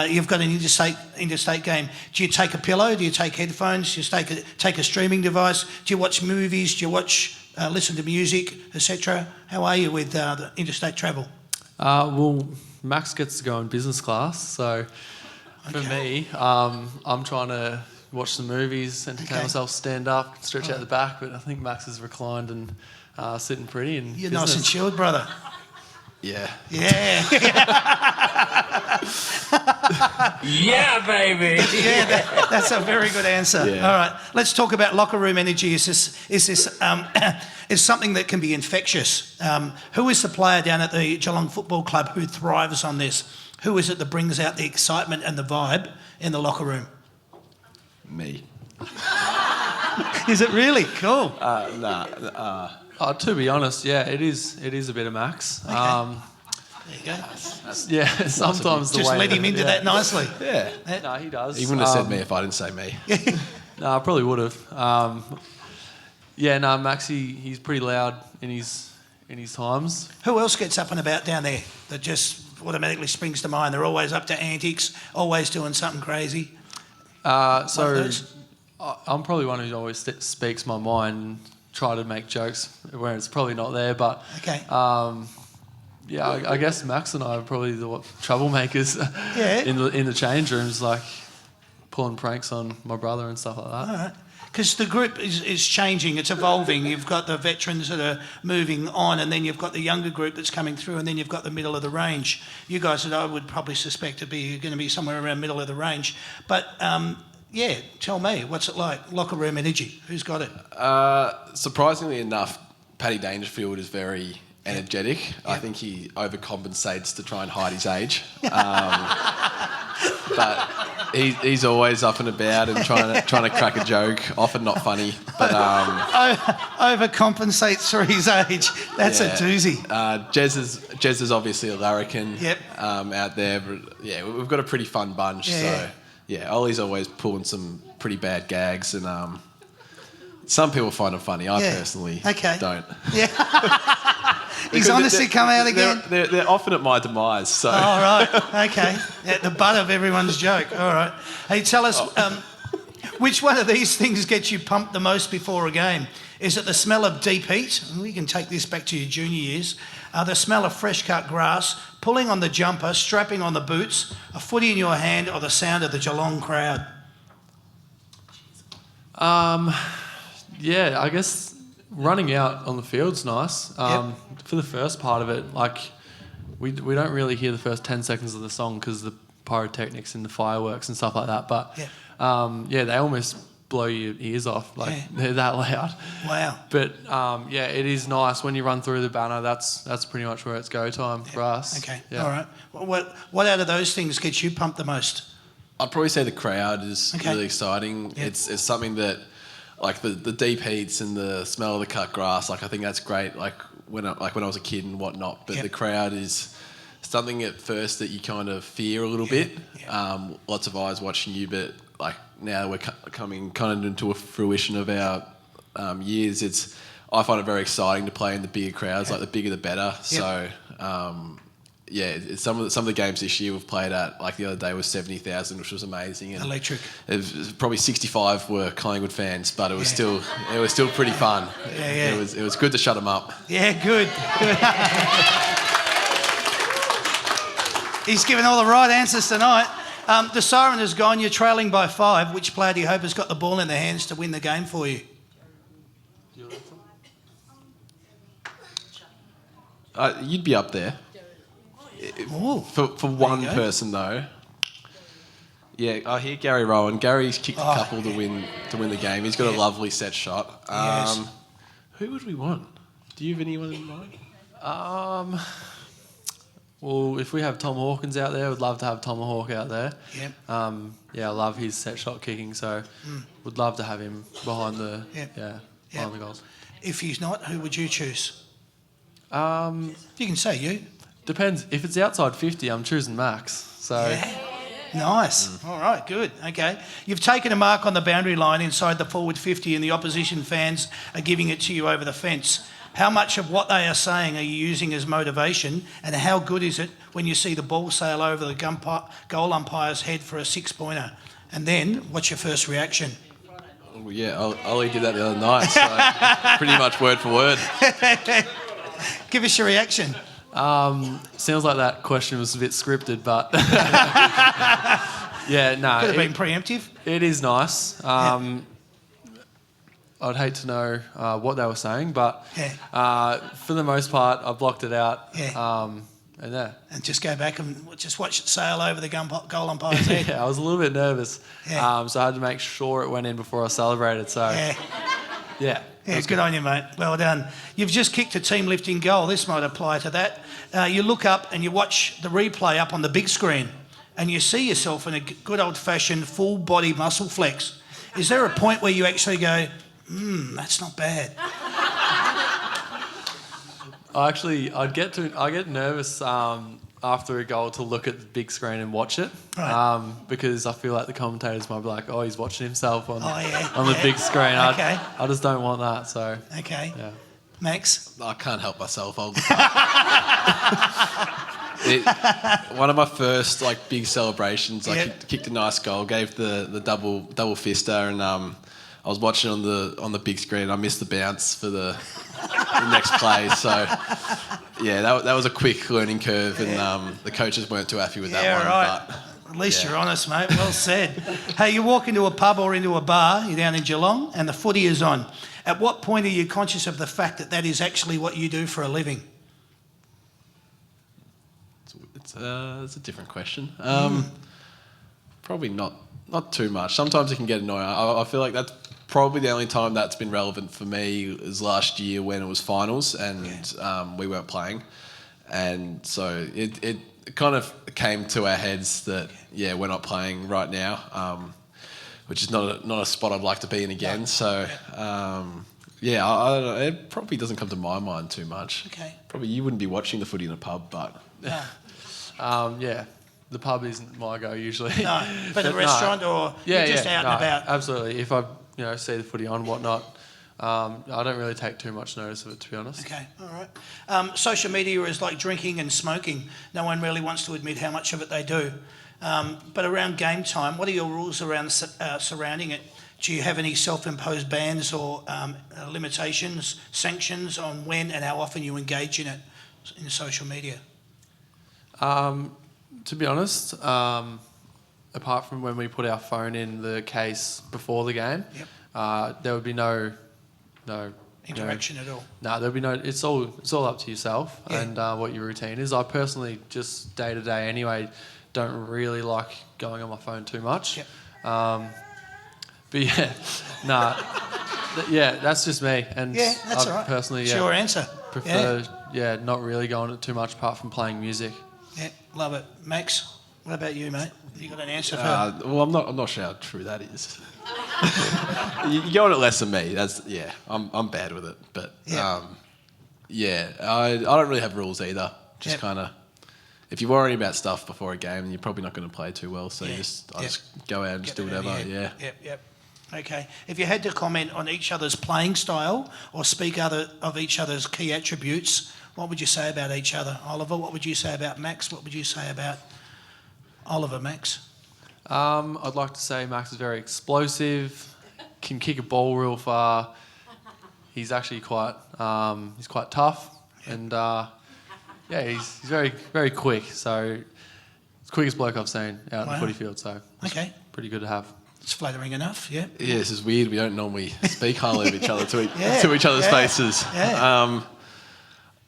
You've got an interstate game. Do you take a pillow? Do you take headphones? Do you take a streaming device? Do you watch movies? Do you listen to music, etc.? How are you with the interstate travel?
Well, Max gets to go in business class, so for me, I'm trying to watch some movies, entertain myself, stand up, stretch out the back, but I think Max is reclined and sitting pretty. And
you're nice and chilled, brother.
Yeah.
Yeah.
Yeah, baby.
Yeah, that's a very good answer.
Yeah.
All right, let's talk about locker room energy. Is something that can be infectious. Who is the player down at the Geelong Football Club who thrives on this? Who is it that brings out the excitement and the vibe in the locker room?
Me.
Is it really? Cool.
To be honest, it is a bit of Max.
Okay. There you go.
Sometimes the
just
way
let him into that nicely.
Yeah.
No, he does.
He wouldn't have said me if I didn't say me.
No, I probably would have. Max, he's pretty loud in his times.
Who else gets up and about down there that just automatically springs to mind? They're always up to antics, always doing something crazy.
I'm probably one who always speaks my mind and try to make jokes where it's probably not there. But
okay.
I guess Max and I are probably the troublemakers in the change rooms, like pulling pranks on my brother and stuff like that.
All right. Because the group is changing, it's evolving. You've got the veterans that are moving on, and then you've got the younger group that's coming through, and then you've got the middle of the range. You guys that I would probably suspect to be going to be somewhere around middle of the range. But tell me, what's it like? Locker room energy, who's got it?
Surprisingly enough, Paddy Dangerfield is very energetic. Yep. I think he overcompensates to try and hide his age. But he's always up and about and trying to crack a joke, often not funny. But
overcompensates for his age. That's a doozy.
Jez is obviously a larrikin.
Yep.
Out there, but we've got a pretty fun bunch.
Yeah.
So Ollie's always pulling some pretty bad gags, and some people find it funny. I personally don't.
Yeah. He's honestly come out again.
They're often at my demise. So.
Oh, right. Okay. At the butt of everyone's joke. All right. Hey, tell us, which one of these things gets you pumped the most before a game? Is it the smell of deep heat? And we can take this back to your junior years. The smell of fresh cut grass, pulling on the jumper, strapping on the boots, a footy in your hand, or the sound of the Geelong crowd?
I guess running out on the field's nice. For the first part of it, like we don't really hear the first 10 seconds of the song because the pyrotechnics and the fireworks and stuff like that. But they almost blow your ears off. They're that loud.
Wow.
But it is nice when you run through the banner. That's pretty much where it's go time for us.
Okay.
Yeah.
All right. What out of those things gets you pumped the most?
I'd probably say the crowd is really exciting.
Yep.
It's something that, like the deep heats and the smell of the cut grass. Like I think that's great. Like when I was a kid and whatnot. But the crowd is something at first that you kind of fear a little bit. Lots of eyes watching you, but like now we're coming kind of into a fruition of our years. I find it very exciting to play in the bigger crowds. Like the bigger the better.
Yep.
So some of the games this year we've played at, like the other day was 70,000, which was amazing. And
Electric.
It was probably 65 were Collingwood fans, but it was still pretty fun.
Yeah.
It was good to shut them up.
Yeah, good. He's given all the right answers tonight. The siren has gone. You're trailing by 5. Which player do you hope has got the ball in their hands to win the game for you?
You'd be up there. For one person though. Yeah, I hear Gary Rowan. Gary's kicked a couple to win the game. He's got a lovely set shot.
Yes.
Who would we want? Do you have anyone in mind?
Well, if we have Tom Hawkins out there, would love to have Tomahawk out there.
Yep.
I love his set shot kicking, so would love to have him behind the behind the goals.
If he's not, who would you choose? You can say you.
Depends. If it's outside 50, I'm choosing Max. So.
Yeah. Nice. All right, good. Okay. You've taken a mark on the boundary line inside the forward 50 and the opposition fans are giving it to you over the fence. How much of what they are saying are you using as motivation, and how good is it when you see the ball sail over the goal umpire's head for a 6-pointer? And then, what's your first reaction?
Oh, yeah, Ollie did that the other night, so pretty much word for word.
Give us your reaction.
Sounds like that question was a bit scripted, but yeah, no.
Could have been preemptive.
It is nice. I'd hate to know what they were saying, but for the most part, I blocked it out. And
just go back and just watch it sail over the goal umpire's head.
I was a little bit nervous,
Yeah.
so I had to make sure it went in before I celebrated. So
Yeah, good on you, mate. Well done. You've just kicked a team-lifting goal. This might apply to that. You look up and you watch the replay up on the big screen and you see yourself in a good old-fashioned full-body muscle flex. Is there a point where you actually go, that's not bad?
I get nervous after a goal to look at the big screen and watch it, because I feel like the commentators might be like, "Oh, he's watching himself on the big screen."
Okay.
I just don't want that. So
Okay.
yeah.
Max?
I can't help myself. One of my first big celebrations, I kicked a nice goal, gave the double fister, and I was watching on the big screen. I missed the bounce for the next play, so that was a quick learning curve, and the coaches weren't too happy with that one.
Right.
But
at least you're honest, mate. Well said. Hey, you walk into a pub or into a bar, you're down in Geelong, and the footy is on. At what point are you conscious of the fact that is actually what you do for a living?
it's a different question. Probably not too much. Sometimes it can get annoying. I feel like that's probably the only time that's been relevant for me is last year when it was finals and we weren't playing, and so it kind of came to our heads that we're not playing right now, which is not a spot I'd like to be in again.
No.
So I don't know, it probably doesn't come to my mind too much.
Okay.
Probably you wouldn't be watching the footy in a pub, but
the pub isn't my go usually.
No, but a restaurant or you're just out and about.
Absolutely. If I see the footy on, whatnot, I don't really take too much notice of it, to be honest.
Okay, all right. Social media is like drinking and smoking. No one really wants to admit how much of it they do. But around game time, what are your rules around surrounding it? Do you have any self-imposed bans or limitations, sanctions on when and how often you engage in it in social media?
To be honest, apart from when we put our phone in the case before the game, there would be no
interaction at all.
No, there'll be no. It's all up to yourself and what your routine is. I personally just day to day anyway don't really like going on my phone too much.
Yep.
But that's just me. And
that's all right.
Personally,
it's your answer.
Prefer not really going on it too much apart from playing music.
Yeah, love it. Max, what about you, mate? You got an answer for?
Well, I'm not sure how true that is. You go on it less than me. I'm bad with it, but I don't really have rules either. Just kind of, if you're worrying about stuff before a game, you're probably not going to play too well. So
Yeah.
I just go out and just do whatever. Yeah.
Yep. Okay. If you had to comment on each other's playing style or speak of each other's key attributes, what would you say about each other? Oliver, what would you say about Max? What would you say about Oliver, Max?
I'd like to say Max is very explosive, can kick a ball real far. He's actually quite tough, and he's very, very quick. So it's the quickest bloke I've seen out in the footy field. So it's pretty good to have.
It's flattering enough, yeah.
Yeah, this is weird. We don't normally speak highly of each other to each other's faces.
Yeah.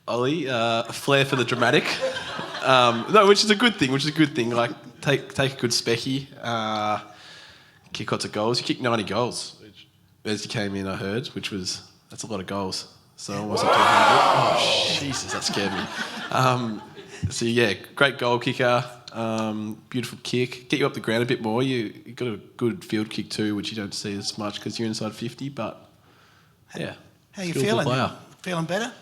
Ollie, flair for the dramatic. No, which is a good thing. Like, take a good specky, kick lots of goals. You kicked 90 goals, which, as you came in, I heard, that's a lot of goals. So almost up to 100. Oh, Jesus, that scared me. Great goal kicker, beautiful kick. Get you up the ground a bit more. You got a good field kick too, which you don't see as much because you're inside 50, but yeah.
How you feeling?
Player.
Feeling better?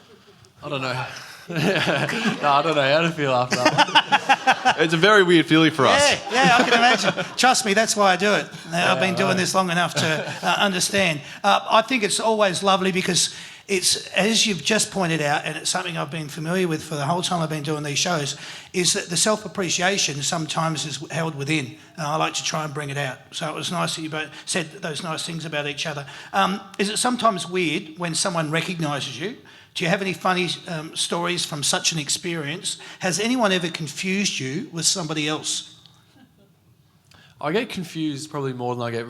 I don't know. No, I don't know how to feel after that.
It's a very weird feeling for us.
Yeah, I can imagine. Trust me, that's why I do it. I've been doing this long enough to understand. I think it's always lovely because it's, as you've just pointed out, and it's something I've been familiar with for the whole time I've been doing these shows, is that the self-appreciation sometimes is held within. And I like to try and bring it out. So it was nice that you both said those nice things about each other. Is it sometimes weird when someone recognises you? Do you have any funny stories from such an experience? Has anyone ever confused you with somebody else?
I get confused probably more than I get...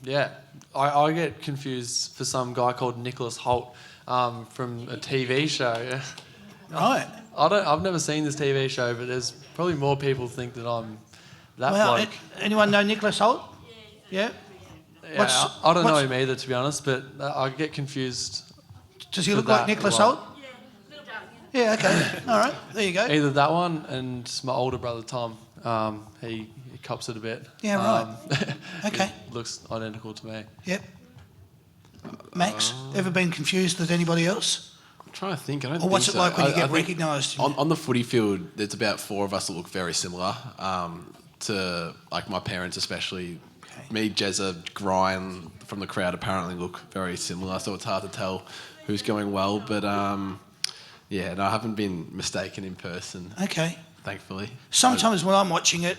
Yeah, I get confused for some guy called Nicholas Holt from a TV show. Yeah.
Right.
I've never seen this TV show, but there's probably more people think that I'm that bloke.
Anyone know Nicholas Holt? Yeah.
Yeah, I don't know him either, to be honest, but I get confused.
Does he look like Nicholas Holt? Yeah, okay. All right, there you go.
Either that one and my older brother Tom. He cops it a bit.
Yeah, right. Okay.
He looks identical to me.
Yep. Max, ever been confused with anybody else?
I'm trying to think. I don't
Or what's
think
it
so.
like when you get
I think
recognised?
on the footy field, there's about 4 of us that look very similar to, like, my parents especially.
Okay.
Me, Jezza, Grian from the crowd apparently look very similar, so it's hard to tell who's going well. But, I haven't been mistaken in person.
Okay.
Thankfully.
Sometimes when I'm watching it,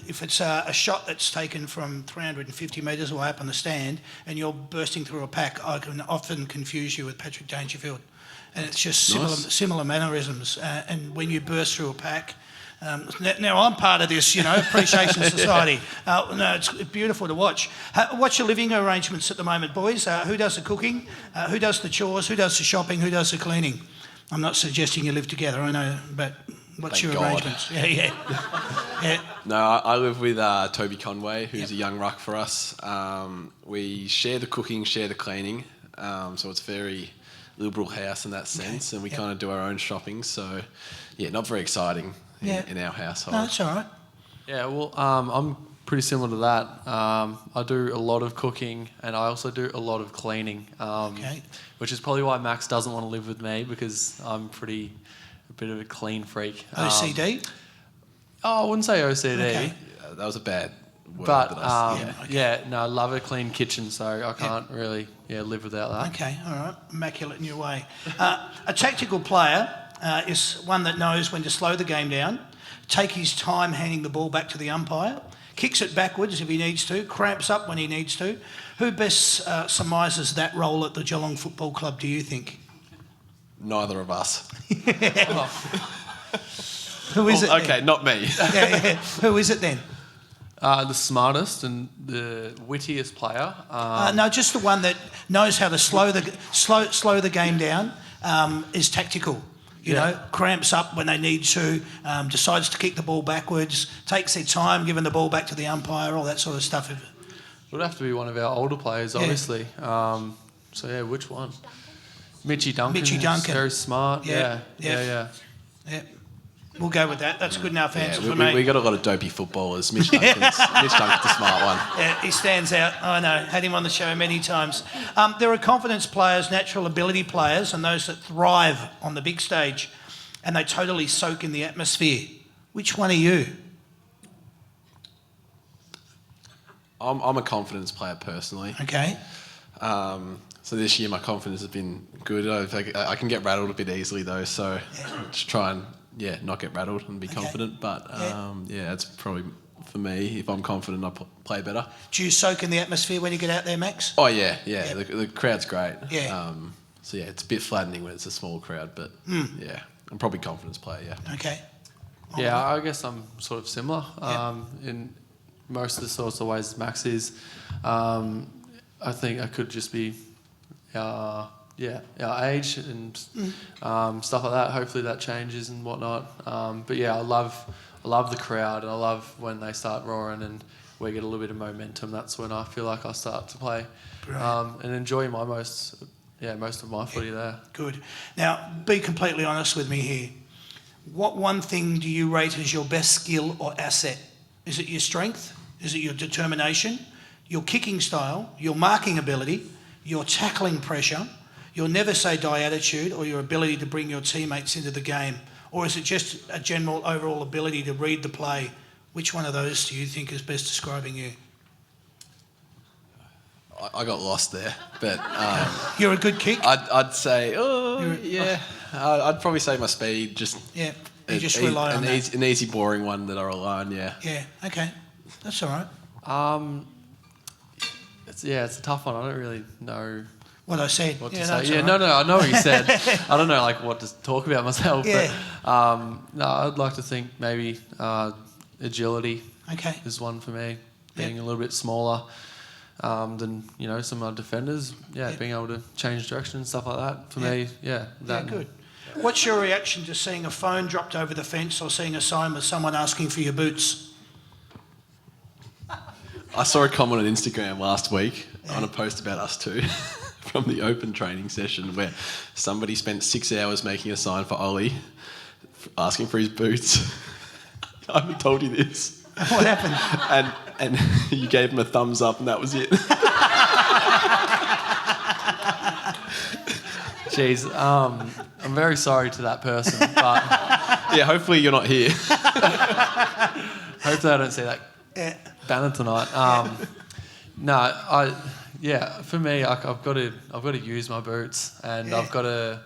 if it's a shot that's taken from 350 metres away up on the stand and you're bursting through a pack, I can often confuse you with Patrick Dangerfield. And it's just similar mannerisms. And when you burst through a pack, now I'm part of this, Appreciation Society. It's beautiful to watch. What's your living arrangements at the moment, boys? Who does the cooking? Who does the chores? Who does the shopping? Who does the cleaning? I'm not suggesting you live together, I know, but what's
Thank
your
God.
arrangements? Yeah.
No, I live with Toby Conway, who's a young ruck for us. We share the cooking, share the cleaning, so it's a very liberal house in that sense, and we kind of do our own shopping. So, not very exciting in our household.
No, that's all right.
Yeah, well, I'm pretty similar to that. I do a lot of cooking and I also do a lot of cleaning, which is probably why Max doesn't want to live with me because I'm a bit of a clean freak.
OCD?
I wouldn't say OCD.
Okay.
That was a bad word.
But,
I
I love a clean kitchen, so I can't really live without that.
Okay, all right. Immaculate in your way. A tactical player is one that knows when to slow the game down, take his time handing the ball back to the umpire, kicks it backwards if he needs to, cramps up when he needs to. Who best surmises that role at the Geelong Football Club, do you think?
Neither of us.
Who is it then?
Okay, not me.
Who is it then?
The smartest and the wittiest player.
No, just the one that knows how to slow the game down, is tactical. Cramps up when they need to, decides to kick the ball backwards, takes their time giving the ball back to the umpire, all that sort of stuff.
It would have to be one of our older players, obviously. Which one? Mitchy Duncan.
Mitchy Duncan.
Very smart. Yeah.
We'll go with that. That's a good enough answer for me.
We got a lot of dopey footballers. Mitch Duncan's the smart one.
Yeah, he stands out. I know. Had him on the show many times. There are confidence players, natural ability players, and those that thrive on the big stage, and they totally soak in the atmosphere. Which one are you?
I'm a confidence player personally.
Okay.
So this year my confidence has been good. I can get rattled a bit easily though, so just try and not get rattled and be confident. But it's probably for me. If I'm confident, I play better.
Do you soak in the atmosphere when you get out there, Max?
Oh yeah. The crowd's great.
Yeah.
So it's a bit flattening when it's a small crowd, but I'm probably a confidence player. Yeah.
Okay.
Yeah, I guess I'm sort of similar in most of the sorts of ways Max is. I think I could just be our age and stuff like that. Hopefully that changes and whatnot. But yeah, I love the crowd, and I love when they start roaring and we get a little bit of momentum. That's when I feel like I start to play and enjoy most of my footy there.
Good. Now, be completely honest with me here. What one thing do you rate as your best skill or asset? Is it your strength? Is it your determination? Your kicking style? Your marking ability? Your tackling pressure? Your never say die attitude? Or your ability to bring your teammates into the game? Or is it just a general overall ability to read the play? Which one of those do you think is best describing you?
I got lost there, but
You're a good kick?
I'd say, I'd probably say my speed.
You just rely on that.
An easy, boring one that I rely on. Yeah.
Yeah. Okay. That's all right.
It's a tough one. I don't really know
What I said.
what to
Yeah,
say.
that's
Yeah,
all right.
no, I know what you said. I don't know what to talk about myself.
Yeah.
But no, I'd like to think maybe agility
Okay.
is one for me. Being a little bit smaller than some other defenders. Being able to change direction and stuff like that. For me, that
Good. What's your reaction to seeing a phone dropped over the fence or seeing a sign with someone asking for your boots?
I saw a comment on Instagram last week on a post about us two from the open training session where somebody spent 6 hours making a sign for Ollie asking for his boots. I haven't told you this.
What happened?
And you gave him a thumbs up and that was it.
Jeez, I'm very sorry to that person, but
Yeah, hopefully you're not here.
hopefully I don't see that banner tonight. For me, I've got to use my boots, and I've got to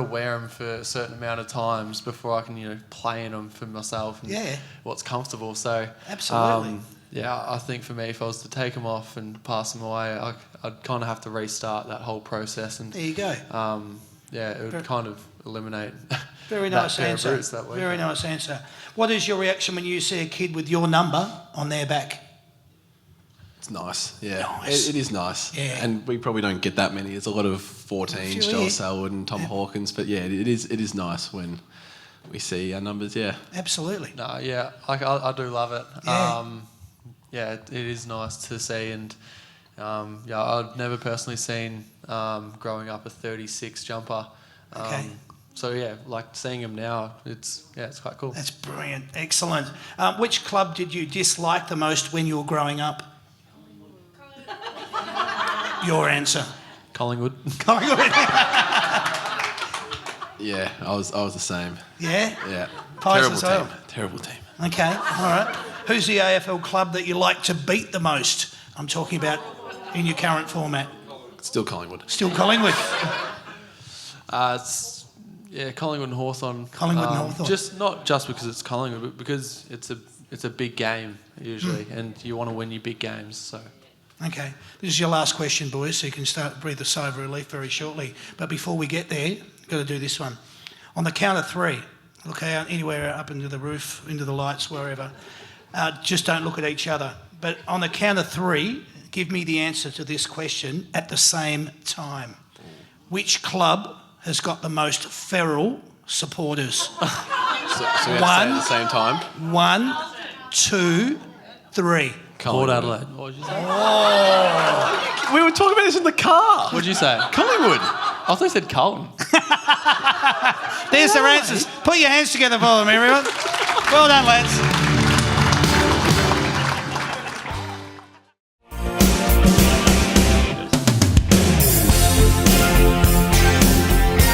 wear them for a certain amount of times before I can play in them for myself and what's comfortable. So
Absolutely.
I think for me, if I was to take them off and pass them away, I'd kind of have to restart that whole process. And
There you go.
it would kind of eliminate
Very
that
nice
pair of
answer.
boots that week.
Very nice answer. What is your reaction when you see a kid with your number on their back?
It's nice, yeah.
Nice.
It is nice.
Yeah.
And we probably don't get that many. There's a lot of 14s,
Few,
Joel
yeah.
Selwood and Tom Hawkins, but it is nice when we see our numbers, yeah.
Absolutely.
No, I do love it.
Yeah.
It is nice to see, and I've never personally seen growing up a 36 jumper.
Okay.
So seeing him now, it's quite cool.
That's brilliant. Excellent. Which club did you dislike the most when you were growing up? Your answer.
Collingwood.
Collingwood.
Yeah, I was the same.
Yeah?
Yeah.
Pies as well.
Terrible team.
Okay, all right. Who's the AFL club that you like to beat the most? I'm talking about in your current format.
Still Collingwood.
Still Collingwood.
Collingwood and Hawthorn.
Collingwood and Hawthorn.
Not just because it's Collingwood, but because it's a big game usually, and you want to win your big games. So.
Okay, this is your last question, boys, so you can start to breathe a sigh of relief very shortly. But before we get there, you've got to do this one. On the count of three, look out anywhere up into the roof, into the lights, wherever. Just don't look at each other. But on the count of three, give me the answer to this question at the same time. Which club has got the most feral supporters?
So we have to say at the same time.
1, 2, 3.
Port
Collingwood.
Adelaide. What did you say?
We were talking about this in the car.
What did you say?
Collingwood.
I thought you said Carlton.
There's their answers. Put your hands together for them, everyone. Well done, lads.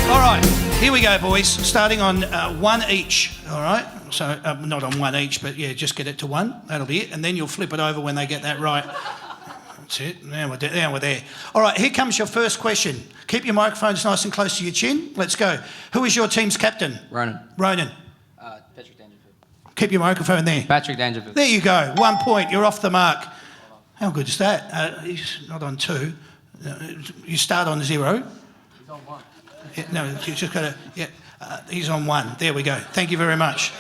All right, here we go, boys. Starting on one each, all right? So not on one each, but yeah, just get it to one. That'll be it. And then you'll flip it over when they get that right. That's it. Now we're there. All right, here comes your first question. Keep your microphones nice and close to your chin. Let's go. Who is your team's captain?
Ronan. Patrick Dangerfield.
Keep your microphone there.
Patrick Dangerfield.
There you go. 1 point. You're off the mark. How good is that? He's not on 2. You start on 0.
He's on 1.
Yeah, no, you just got to... Yeah, he's on 1. There we go. Thank you very much.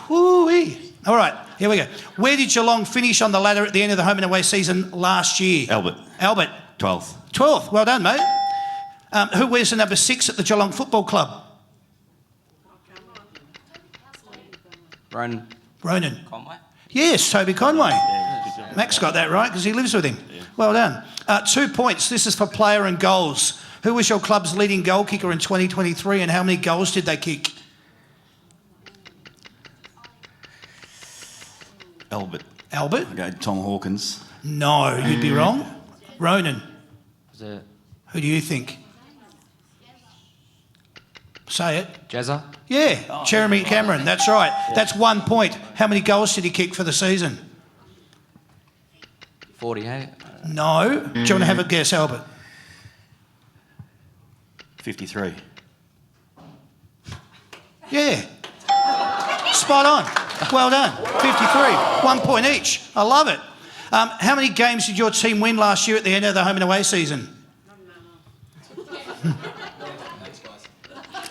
Woo-wee. All right, here we go. Where did Geelong finish on the ladder at the end of the home and away season last year?
Albert. 12th.
12th. Well done, mate. Who wears the number 6 at the Geelong Football Club?
Ronan. Conway.
Yes, Toby Conway. Max got that right because he lives with him. Well done. 2 points. This is for player and goals. Who was your club's leading goal kicker in 2023 and how many goals did they kick?
Albert.
Okay,
Tom Hawkins.
No, you'd be wrong. Ronan.
Was it
Who do you think? Say it.
Jezza?
Yeah, Jeremy Cameron, that's right. That's 1 point. How many goals did he kick for the season?
48.
No. Do you want to have a guess, Albert?
53.
Yeah. Spot on. Well done. 53. 1 point each. I love it. How many games did your team win last year at the end of the home and away season?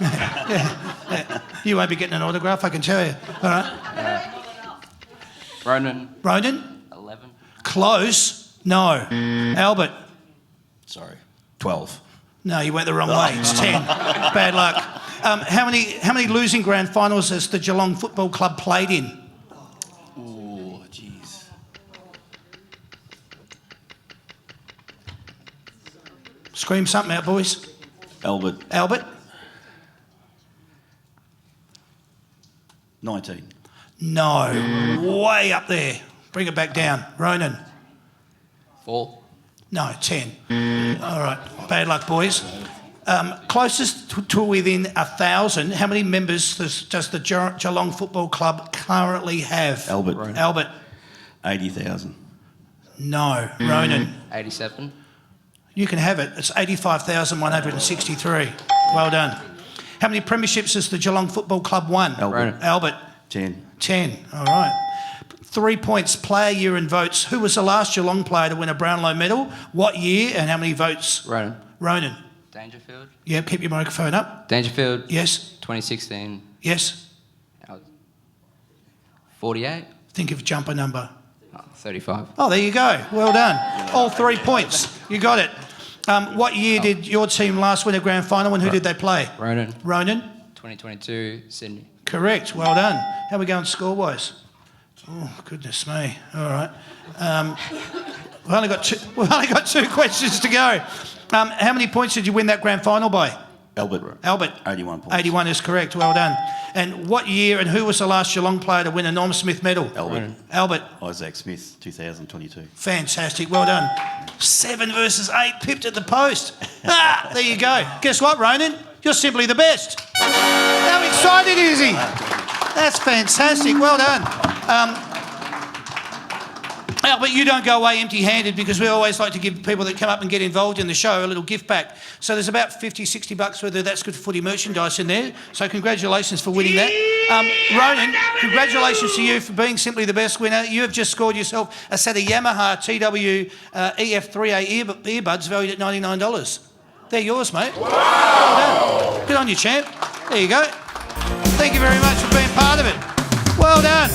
Yeah. You won't be getting an autograph, I can tell you. All right.
Ronan?
11. Close. No. Albert?
Sorry. 12.
No, you went the wrong way. It's 10. Bad luck. How many losing grand finals has the Geelong Football Club played in?
Oh, jeez.
Scream something out, boys.
Albert. 19.
No. Way up there. Bring it back down. Ronan?
4.
No, 10. All right. Bad luck, boys. Closest to within 1,000, how many members does the Geelong Football Club currently have?
Albert. 80,000.
No. Ronan?
87.
You can have it. It's 85,163. Well done. How many premierships has the Geelong Football Club won? Albert.
10.
10. All right. 3 points, player, year and votes. Who was the last Geelong player to win a Brownlow medal? What year and how many votes? Ronan.
Dangerfield?
Yeah, keep your microphone up.
Dangerfield?
Yes.
2016.
Yes.
48.
Think of jumper number.
35.
Oh, there you go. Well done. All 3 points. You got it. What year did your team last win a grand final and who did they play?
Ronan.
2022, Sydney.
Correct. Well done. How are we going score-wise? Oh, goodness me. All right. We've only got two questions to go. How many points did you win that grand final by?
Albert. 81 points.
81 is correct. Well done. And what year and who was the last Geelong player to win a Norm Smith medal? Albert.
Isaac Smith, 2022.
Fantastic. Well done. 7 versus 8, pipped at the post. There you go. Guess what, Ronan? You're simply the best. How excited is he? That's fantastic. Well done. Albert, you don't go away empty-handed because we always like to give people that come up and get involved in the show a little gift back. So there's about $50-60 worth of That's Good Footy merchandise in there. So congratulations for winning that. Ronan, congratulations to you for being simply the best winner. You have just scored yourself a set of Yamaha TW EF3A earbuds valued at $99. They're yours, mate. Well done. Good on you, champ. There you go. Thank you very much for being part of it. Well done.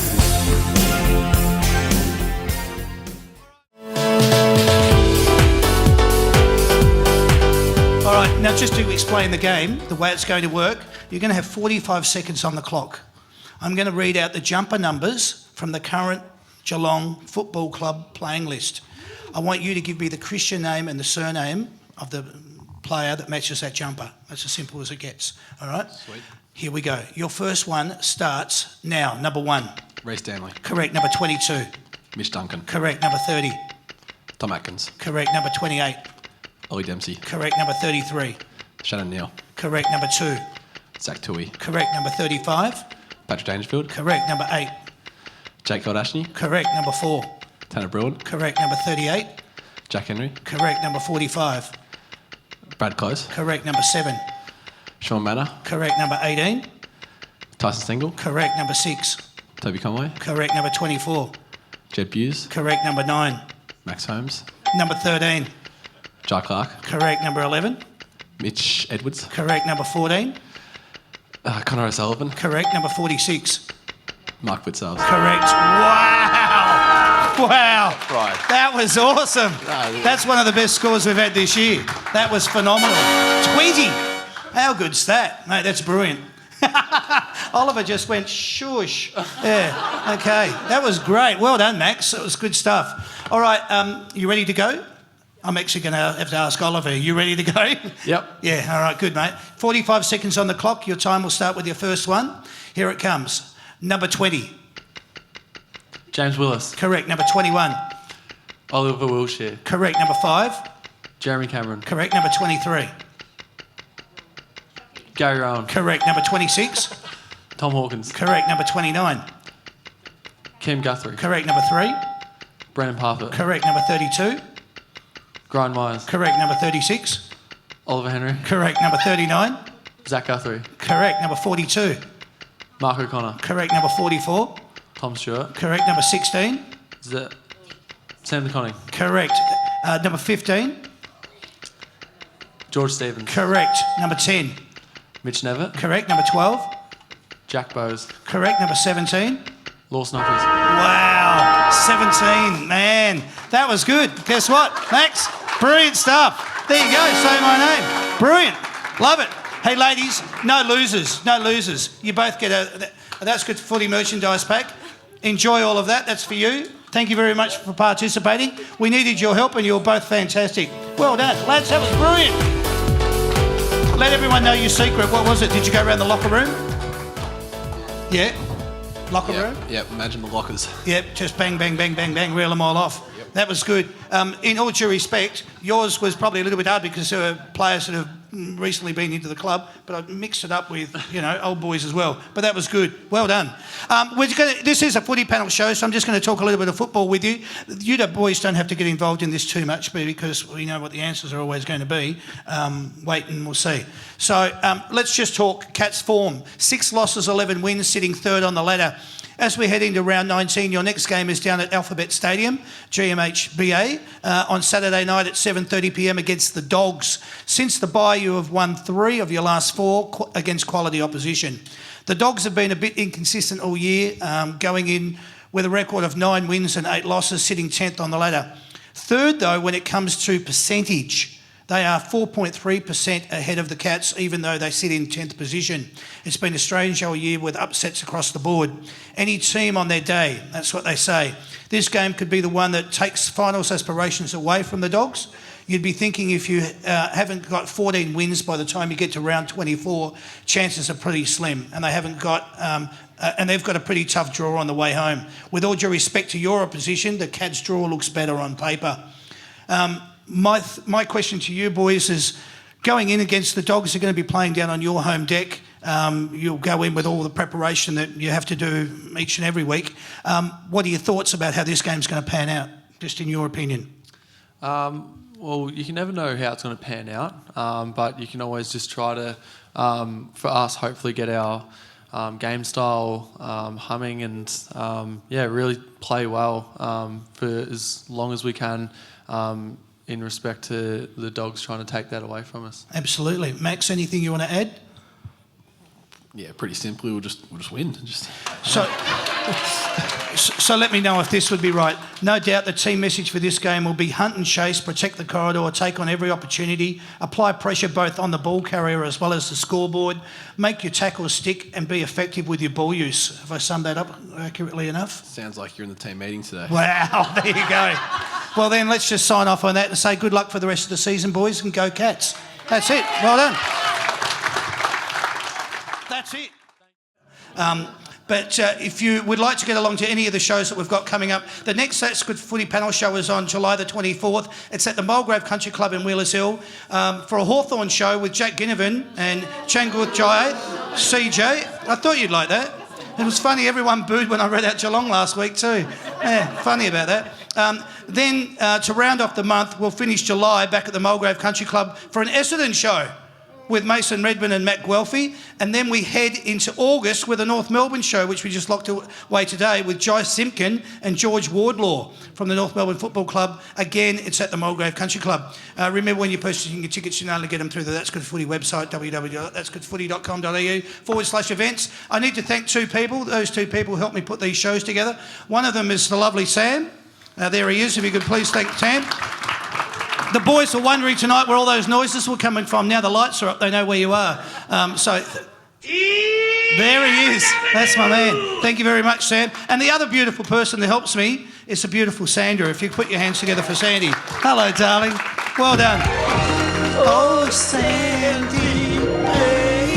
All right, now just to explain the game, the way it's going to work, you're going to have 45 seconds on the clock. I'm going to read out the jumper numbers from the current Geelong Football Club playing list. I want you to give me the Christian name and the surname of the player that matches that jumper. That's as simple as it gets. All right?
Sweet.
Here we go. Your first one starts now. Number 1.
Ray Stanley.
Correct. Number 22.
Mitch Duncan.
Correct. Number 30.
Tom Atkins.
Correct. Number 28.
Ollie Dempsey.
Correct. Number 33.
Shannon Neal.
Correct. Number 2.
Zach Tui.
Correct. Number 35.
Patrick Dangerfield.
Correct. Number 8.
Jake Goldashney.
Correct. Number 4.
Tanner Bruin.
Correct. Number 38.
Jack Henry.
Correct. Number 45.
Brad Close.
Correct. Number 7.
Sean Manor.
Correct. Number 18.
Tyson Stengel.
Correct. Number 6.
Toby Conway.
Correct. Number 24.
Jed Buse.
Correct. Number 9.
Max Holmes.
Number 13.
Jai Clark.
Correct. Number 11.
Mitch Edwards.
Correct. Number 14.
Connor O'Sullivan.
Correct. Number 46.
Mark Witzells.
Correct. Wow. Wow.
Right.
That was awesome. That's one of the best scores we've had this year. That was phenomenal. 20. How good's that? Mate, that's brilliant. Oliver just went shush. Yeah, okay. That was great. Well done, Max. That was good stuff. All right, you ready to go? I'm actually going to have to ask Oliver, you ready to go?
Yep.
Yeah, all right, good, mate. 45 seconds on the clock. Your time will start with your first one. Here it comes. Number 20.
James Willis.
Correct. Number 21.
Oliver Wiltshire.
Correct. Number 5.
Jeremy Cameron.
Correct. Number 23.
Gary Rowan.
Correct. Number 26.
Tom Hawkins.
Correct. Number 29.
Kim Guthrie.
Correct. Number 3.
Brendan Parfitt.
Correct. Number 32.
Grind Myers.
Correct. Number 36.
Oliver Henry.
Correct. Number 39.
Zach Guthrie.
Correct. Number 42.
Mark O'Connor.
Correct. Number 44.
Tom Stewart.
Correct. Number 16.
Sam DeConning.
Correct. Number 15.
George Stevens.
Correct. Number 10.
Mitch Nevitt.
Correct. Number 12.
Jack Bowes.
Correct. Number 17.
Lawson Offers.
Wow. 17. Man, that was good. Guess what, Max? Brilliant stuff. There you go. Say my name. Brilliant. Love it. Hey, ladies, no losers. No losers. You both get a That's Good Footy merchandise pack. Enjoy all of that. That's for you. Thank you very much for participating. We needed your help and you were both fantastic. Well done. Lads, that was brilliant. Let everyone know your secret. What was it? Did you go around the locker room? Yeah? Locker room?
Yep, imagine the lockers.
Yep, just bang, bang, bang, bang, bang, reel them all off. Yep. That was good. In all due respect, yours was probably a little bit hard because there were players that have recently been into the club, but I mixed it up with, old boys as well. But that was good. Well done. This is a footy panel show, so I'm just going to talk a little bit of football with you. You boys don't have to get involved in this too much because we know what the answers are always going to be. Wait and we'll see. So let's just talk Cats form. 6 losses, 11 wins, sitting third on the ladder. As we head into round 19, your next game is down at Alphabet Stadium, GMHBA, on Saturday night at 7:30pm against the Dogs. Since the bye, you have won 3 of your last 4 against quality opposition. The Dogs have been a bit inconsistent all year, going in with a record of 9 wins and 8 losses, sitting 10th on the ladder. Third, though, when it comes to percentage, they are 4.3% ahead of the Cats, even though they sit in 10th position. It's been a strange old year with upsets across the board. Any team on their day, that's what they say. This game could be the one that takes finals aspirations away from the Dogs. You'd be thinking if you haven't got 14 wins by the time you get to round 24, chances are pretty slim. And they haven't got, and they've got a pretty tough draw on the way home. With all due respect to your opposition, the Cats' draw looks better on paper. My question to you boys is, going in against the Dogs, are going to be playing down on your home deck. You'll go in with all the preparation that you have to do each and every week. What are your thoughts about how this game's going to pan out, just in your opinion?
Well, you can never know how it's going to pan out, but you can always just try to, for us, hopefully get our game style humming and, really play well for as long as we can in respect to the Dogs trying to take that away from us.
Absolutely. Max, anything you want to add?
Yeah, pretty simply, we'll just win.
So let me know if this would be right. No doubt the team message for this game will be hunt and chase, protect the corridor, take on every opportunity, apply pressure both on the ball carrier as well as the scoreboard, make your tackles stick and be effective with your ball use. Have I summed that up accurately enough?
Sounds like you're in the team meeting today.
Wow, there you go. Well then, let's just sign off on that and say good luck for the rest of the season, boys, and go Cats. That's it. Well done. That's it. But if you would like to get along to any of the shows that we've got coming up, the next That's Good Footy panel show is on July the 24th. It's at the Mulgrave Country Club in Wheelers Hill for a Hawthorn show with Jack Ginnivan and Changuth Jai, CJ. I thought you'd like that. It was funny, everyone booed when I read out Geelong last week too. Yeah, funny about that. Then to round off the month, we'll finish July back at the Mulgrave Country Club for an Essendon show with Mason Redman and Matt Guelphy. And then we head into August with a North Melbourne show, which we just locked away today with Jai Simpkin and George Wardlaw from the North Melbourne Football Club. Again, it's at the Mulgrave Country Club. Remember, when you're purchasing your tickets, you know how to get them through the That's Good Footy website, www.that'sgoodfooty.com.au/events. I need to thank two people. Those two people helped me put these shows together. One of them is the lovely Sam. There he is. If you could please thank Sam. The boys were wondering tonight where all those noises were coming from. Now the lights are up, they know where you are. There he is. That's my man. Thank you very much, Sam. And the other beautiful person that helps me is the beautiful Sandra. If you put your hands together for Sandy. Hello, darling. Well done. Oh, Sandy,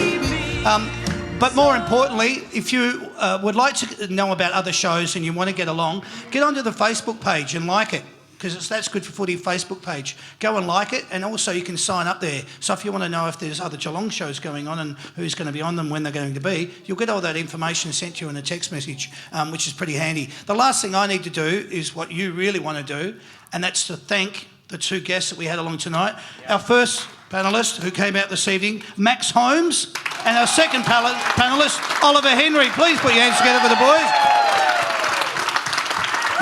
baby. But more importantly, if you would like to know about other shows and you want to get along, get onto the Facebook page and like it. Because it's That's Good for Footy Facebook page. Go and like it, and also you can sign up there. So if you want to know if there's other Geelong shows going on and who's going to be on them, when they're going to be, you'll get all that information sent to you in a text message, which is pretty handy. The last thing I need to do is what you really want to do, and that's to thank the two guests that we had along tonight. Our first panellist who came out this evening, Max Holmes, and our second panellist, Oliver Henry. Please put your hands together for the boys.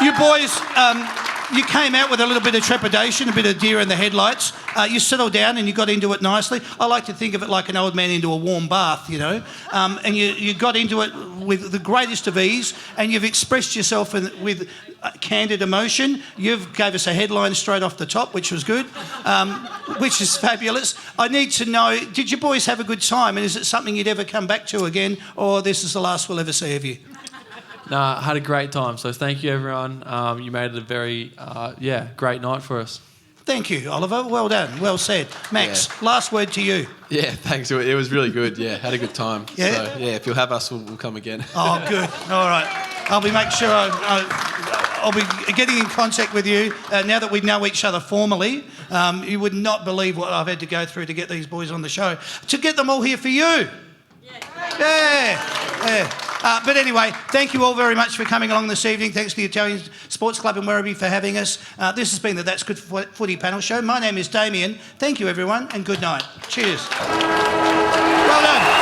You boys... you came out with a little bit of trepidation, a bit of deer in the headlights. You settled down and you got into it nicely. I like to think of it like an old man into a warm bath, you know. And you got into it with the greatest of ease, and you've expressed yourself with candid emotion. You've gave us a headline straight off the top, which was good, which is fabulous. I need to know, did you boys have a good time? And is it something you'd ever come back to again, or this is the last we'll ever see of you?
No, I had a great time. So thank you, everyone. You made it a very, great night for us.
Thank you, Oliver. Well done. Well said. Max, last word to you.
Yeah, thanks. It was really good. Yeah, had a good time.
Yeah?
So, if you'll have us, we'll come again.
Oh, good. All right. I'll be making sure I'll be getting in contact with you now that we know each other formally. You would not believe what I've had to go through to get these boys on the show. To get them all here for you. Yeah. But anyway, thank you all very much for coming along this evening. Thanks to the Italian Sports Club in Werribee for having us. This has been the That's Good Footy panel show. My name is Damien. Thank you, everyone, and good night. Cheers. Well done.